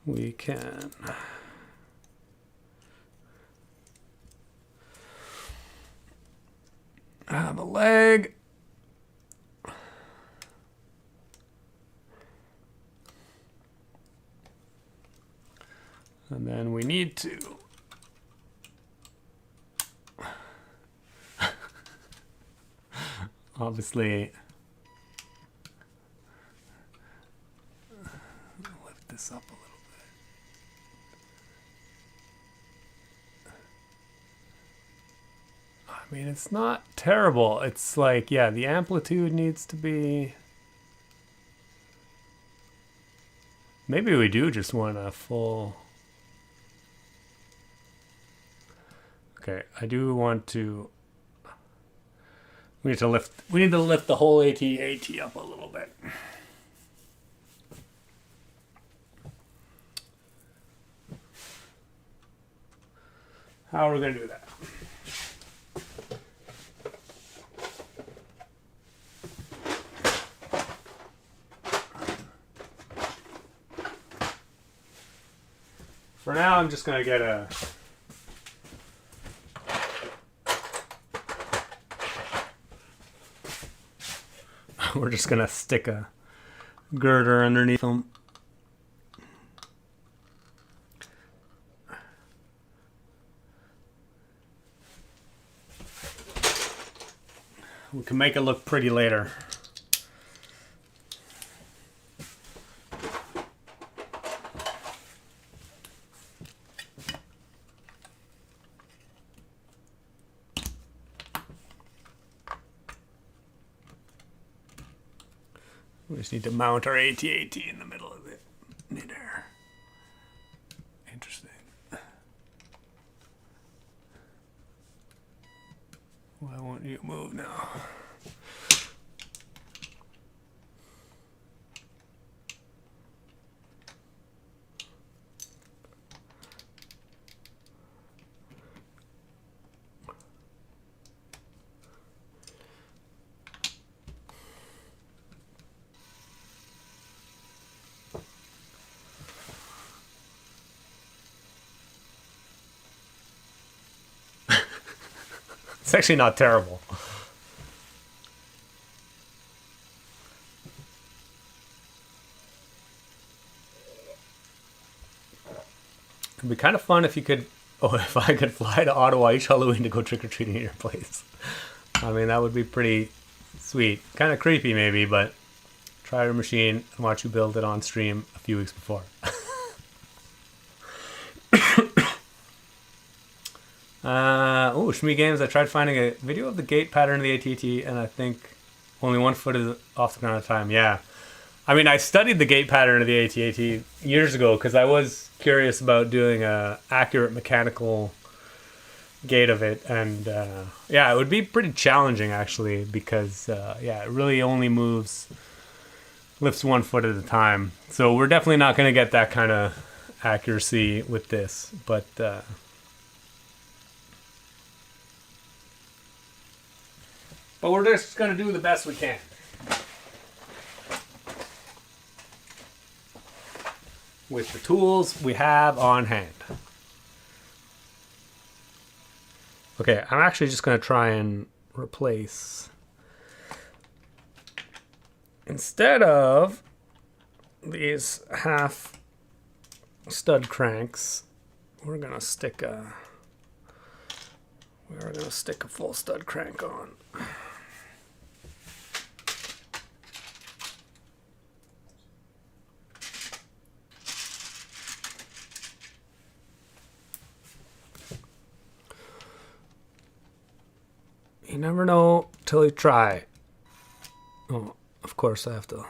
we can have a leg. And then we need to obviously lift this up a little bit. I mean, it's not terrible. It's like, yeah, the amplitude needs to be... Maybe we do just want a full... Okay, I do want to... We need to lift the whole AT-AT up a little bit. How are we going to do that? For now, I'm just going to get a... We're just going to stick a girder underneath them. We can make it look pretty later. We just need to mount our AT-AT in the middle of it, midair. Interesting. Why won't you move now? It's actually not terrible. It'd be kind of fun if you could, if I could fly to Ottawa each Halloween to go trick-or-treating at your place. I mean, that would be pretty sweet. Kind of creepy maybe, but try your machine and watch you build it on stream a few weeks before. Oh, Shmi Games, I tried finding a video of the gate pattern of the AT-AT, and I think only 1 foot is off the ground at a time. Yeah. I mean, I studied the gate pattern of the AT-AT years ago because I was curious about doing a accurate mechanical gate of it. And yeah, it would be pretty challenging, actually, because yeah, it really only lifts 1 foot at a time. So we're definitely not going to get that kind of accuracy with this. But... But we're just going to do the best we can. With the tools we have on hand. Okay, I'm actually just going to try and replace... Instead of these half stud cranks, we're going to stick a full stud crank on. You never know till you try. Oh, of course I have to.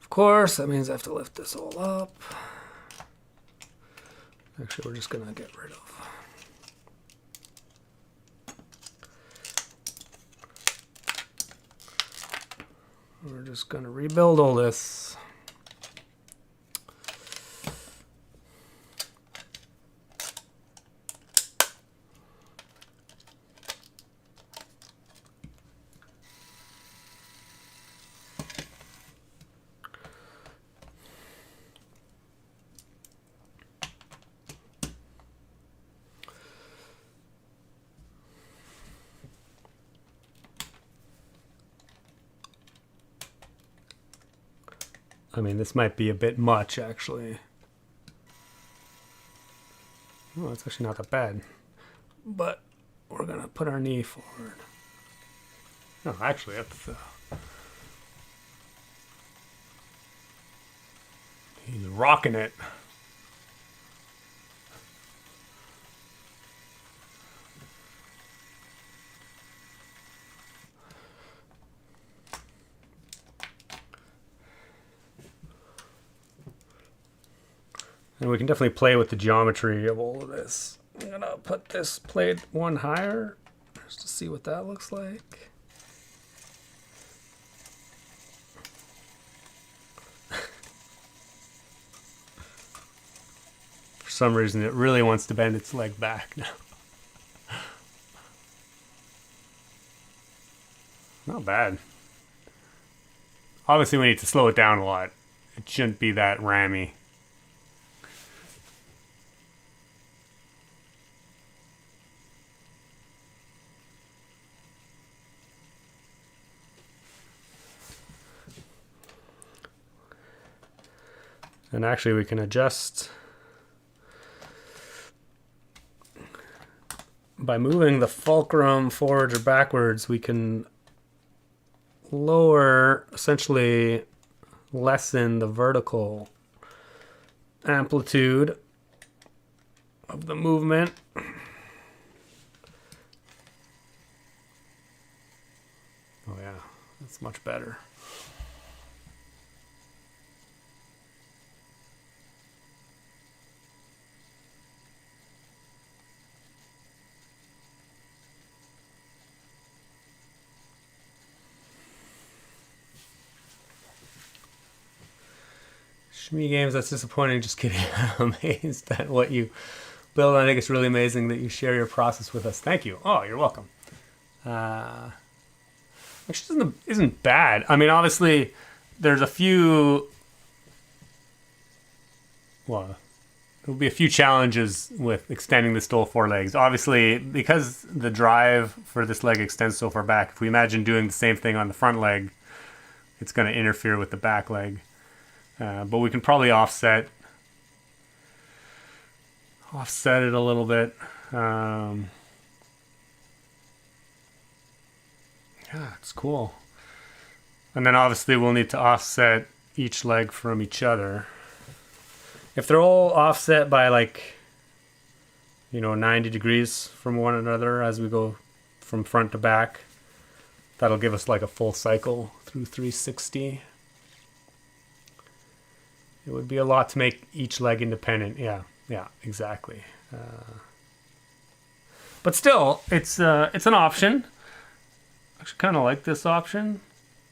Of course, that means I have to lift this all up. Actually, we're just gonna get rid of. We're just gonna rebuild all this. I mean, this might be a bit much, actually. Oh, it's actually not that bad. But we're gonna put our knee forward. No, actually, that's... he's rocking it. And we can definitely play with the geometry of all of this. I'm gonna put this plate one higher just to see what that looks like. For some reason, it really wants to bend its leg back now. Not bad. Obviously, we need to slow it down a lot. It shouldn't be that rammy. And actually we can adjust by moving the fulcrum forwards or backwards. We can lower, essentially lessen the vertical amplitude of the movement. Oh yeah, that's much better. Shmee Games, that's disappointing. Just kidding. I'm amazed at what you build. I think it's really amazing that you share your process with us. Thank you. Oh, you're welcome. Actually, isn't bad. I mean, obviously, there's a few... well, there'll be a few challenges with extending this to all four legs. Obviously, because the drive for this leg extends so far back, if we imagine doing the same thing on the front leg, it's going to interfere with the back leg. But we can probably offset it a little bit. Yeah, it's cool. And then obviously we'll need to offset each leg from each other. If they're all offset by 90 degrees from one another as we go from front to back, that'll give us a full cycle through 360. It would be a lot to make each leg independent. Yeah, exactly. But still, it's an option. I actually kind of like this option,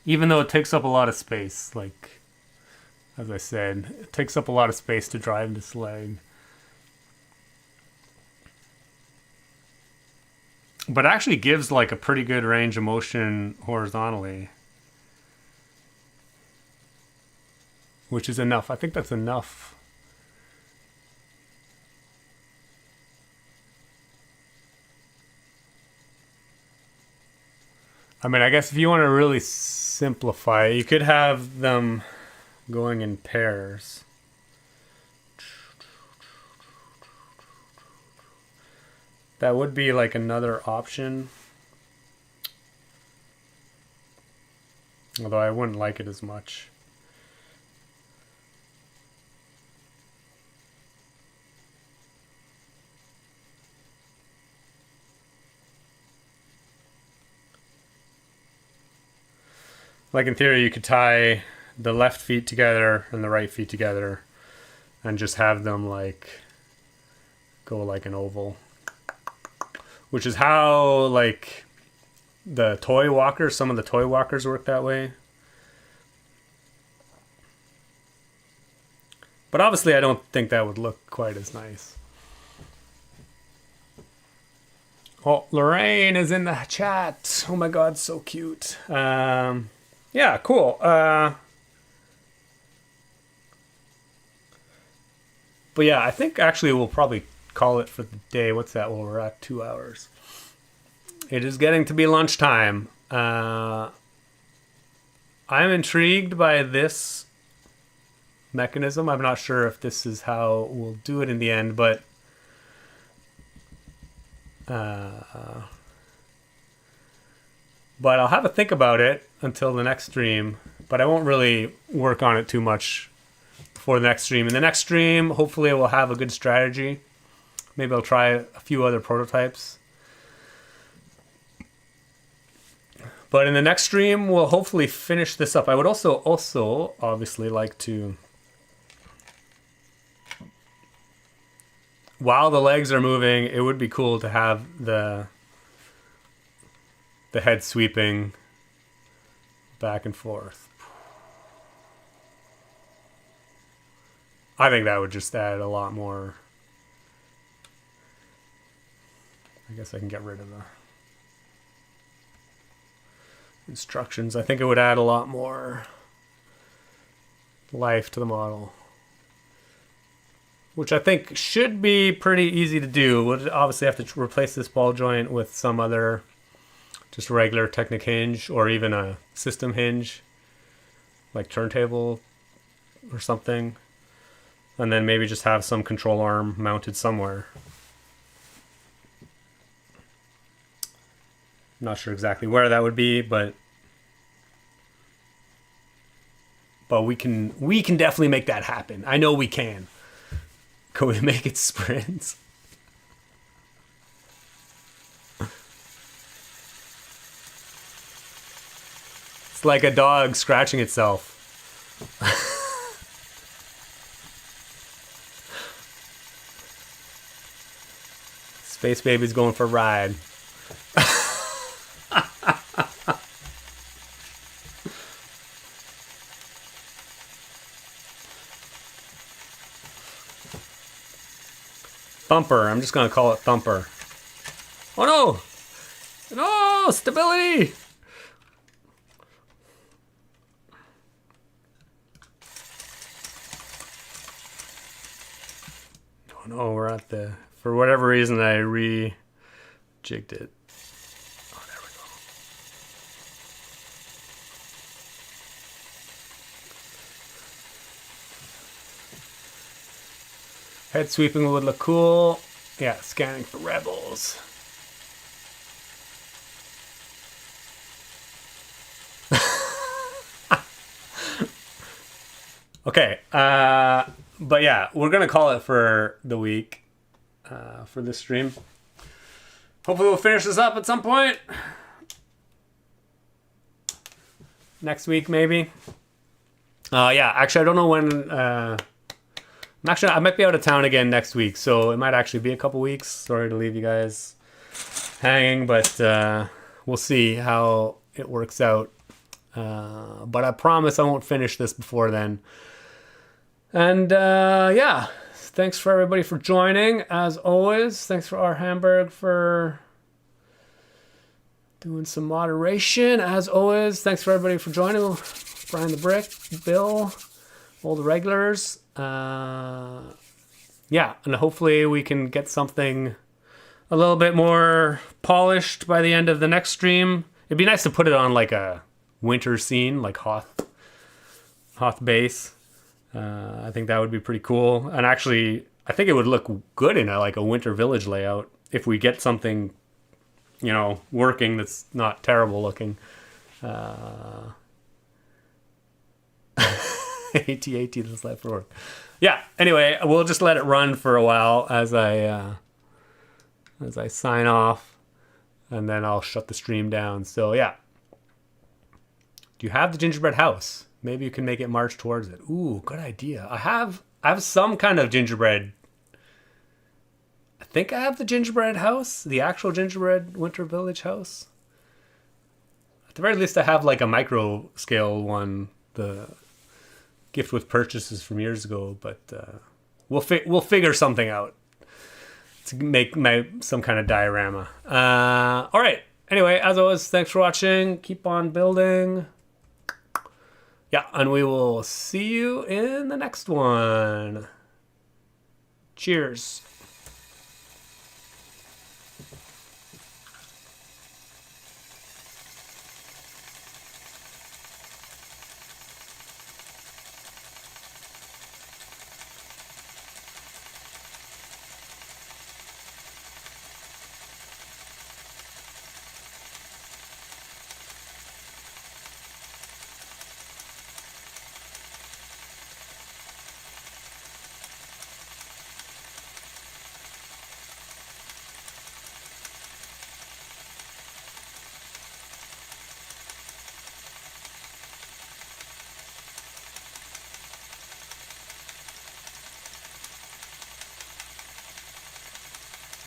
even though it takes up a lot of space. As I said, it takes up a lot of space to drive this leg. But it actually gives a pretty good range of motion horizontally. Which is enough. I think that's enough. I mean, I guess if you want to really simplify it, you could have them going in pairs. That would be another option. Although I wouldn't like it as much. In theory, you could tie the left feet together and the right feet together and just have them go like an oval, which is how like the toy walkers, some of the toy walkers work that way. But obviously I don't think that would look quite as nice. Oh, Lorraine is in the chat. Oh my god, so cute. Yeah, cool. But yeah, I think actually we'll probably call it for the day. What's that? Well, we're at 2 hours. It is getting to be lunchtime. I'm intrigued by this mechanism. I'm not sure if this is how we'll do it in the end, but I'll have a think about it until the next stream. But I won't really work on it too much before the next stream. In the next stream, hopefully I will have a good strategy. Maybe I'll try a few other prototypes. But in the next stream, we'll hopefully finish this up. I would also obviously like to, while the legs are moving, it would be cool to have the head sweeping back and forth. I think that would just add a lot more. I guess I can get rid of the instructions. I think it would add a lot more life to the model, which I think should be pretty easy to do. We'll obviously have to replace this ball joint with some other just regular Technic hinge, or even a system hinge like turntable or something, and then maybe just have some control arm mounted somewhere. I'm not sure exactly where that would be, but we can definitely make that happen. I know we can. Can we make it sprints? It's like a dog scratching itself. Space Baby's going for a ride. Thumper. I'm just going to call it Thumper. Oh no! No! Stability! Oh no, we're at the... For whatever reason, I re-jigged it. Oh, there we go. Head sweeping would look cool. Yeah, scanning for rebels. Okay, but yeah, we're gonna call it for the week for this stream. Hopefully we'll finish this up at some point. Next week, maybe. Yeah, actually, I don't know when... I might be out of town again next week, so it might actually be a couple weeks. Sorry to leave you guys hanging, but we'll see how it works out. But I promise I won't finish this before then. And yeah, thanks for everybody for joining, as always. Thanks for our Hamburg for doing some moderation, as always. Thanks for everybody for joining. Brian the Brick, Bill, all the regulars. Yeah, and hopefully we can get something a little bit more polished by the end of the next stream. It'd be nice to put it on like a winter scene, like Hoth base. I think that would be pretty cool. And actually, I think it would look good in like a winter village layout if we get something, you know, working that's not terrible looking. AT-AT, this life for work. Yeah, anyway, we'll just let it run for a while as I sign off, and then I'll shut the stream down. So yeah, do you have the gingerbread house? Maybe you can make it march towards it. Ooh, good idea. I have some kind of gingerbread. think I have the gingerbread house, the actual gingerbread winter village house. At the very least, I have like a micro scale one, the gift with purchases from years ago. But we'll figure something out to make some kind of diorama. All right. Anyway, as always, thanks for watching. Keep on building. Yeah, and we will see you in the next one. Cheers.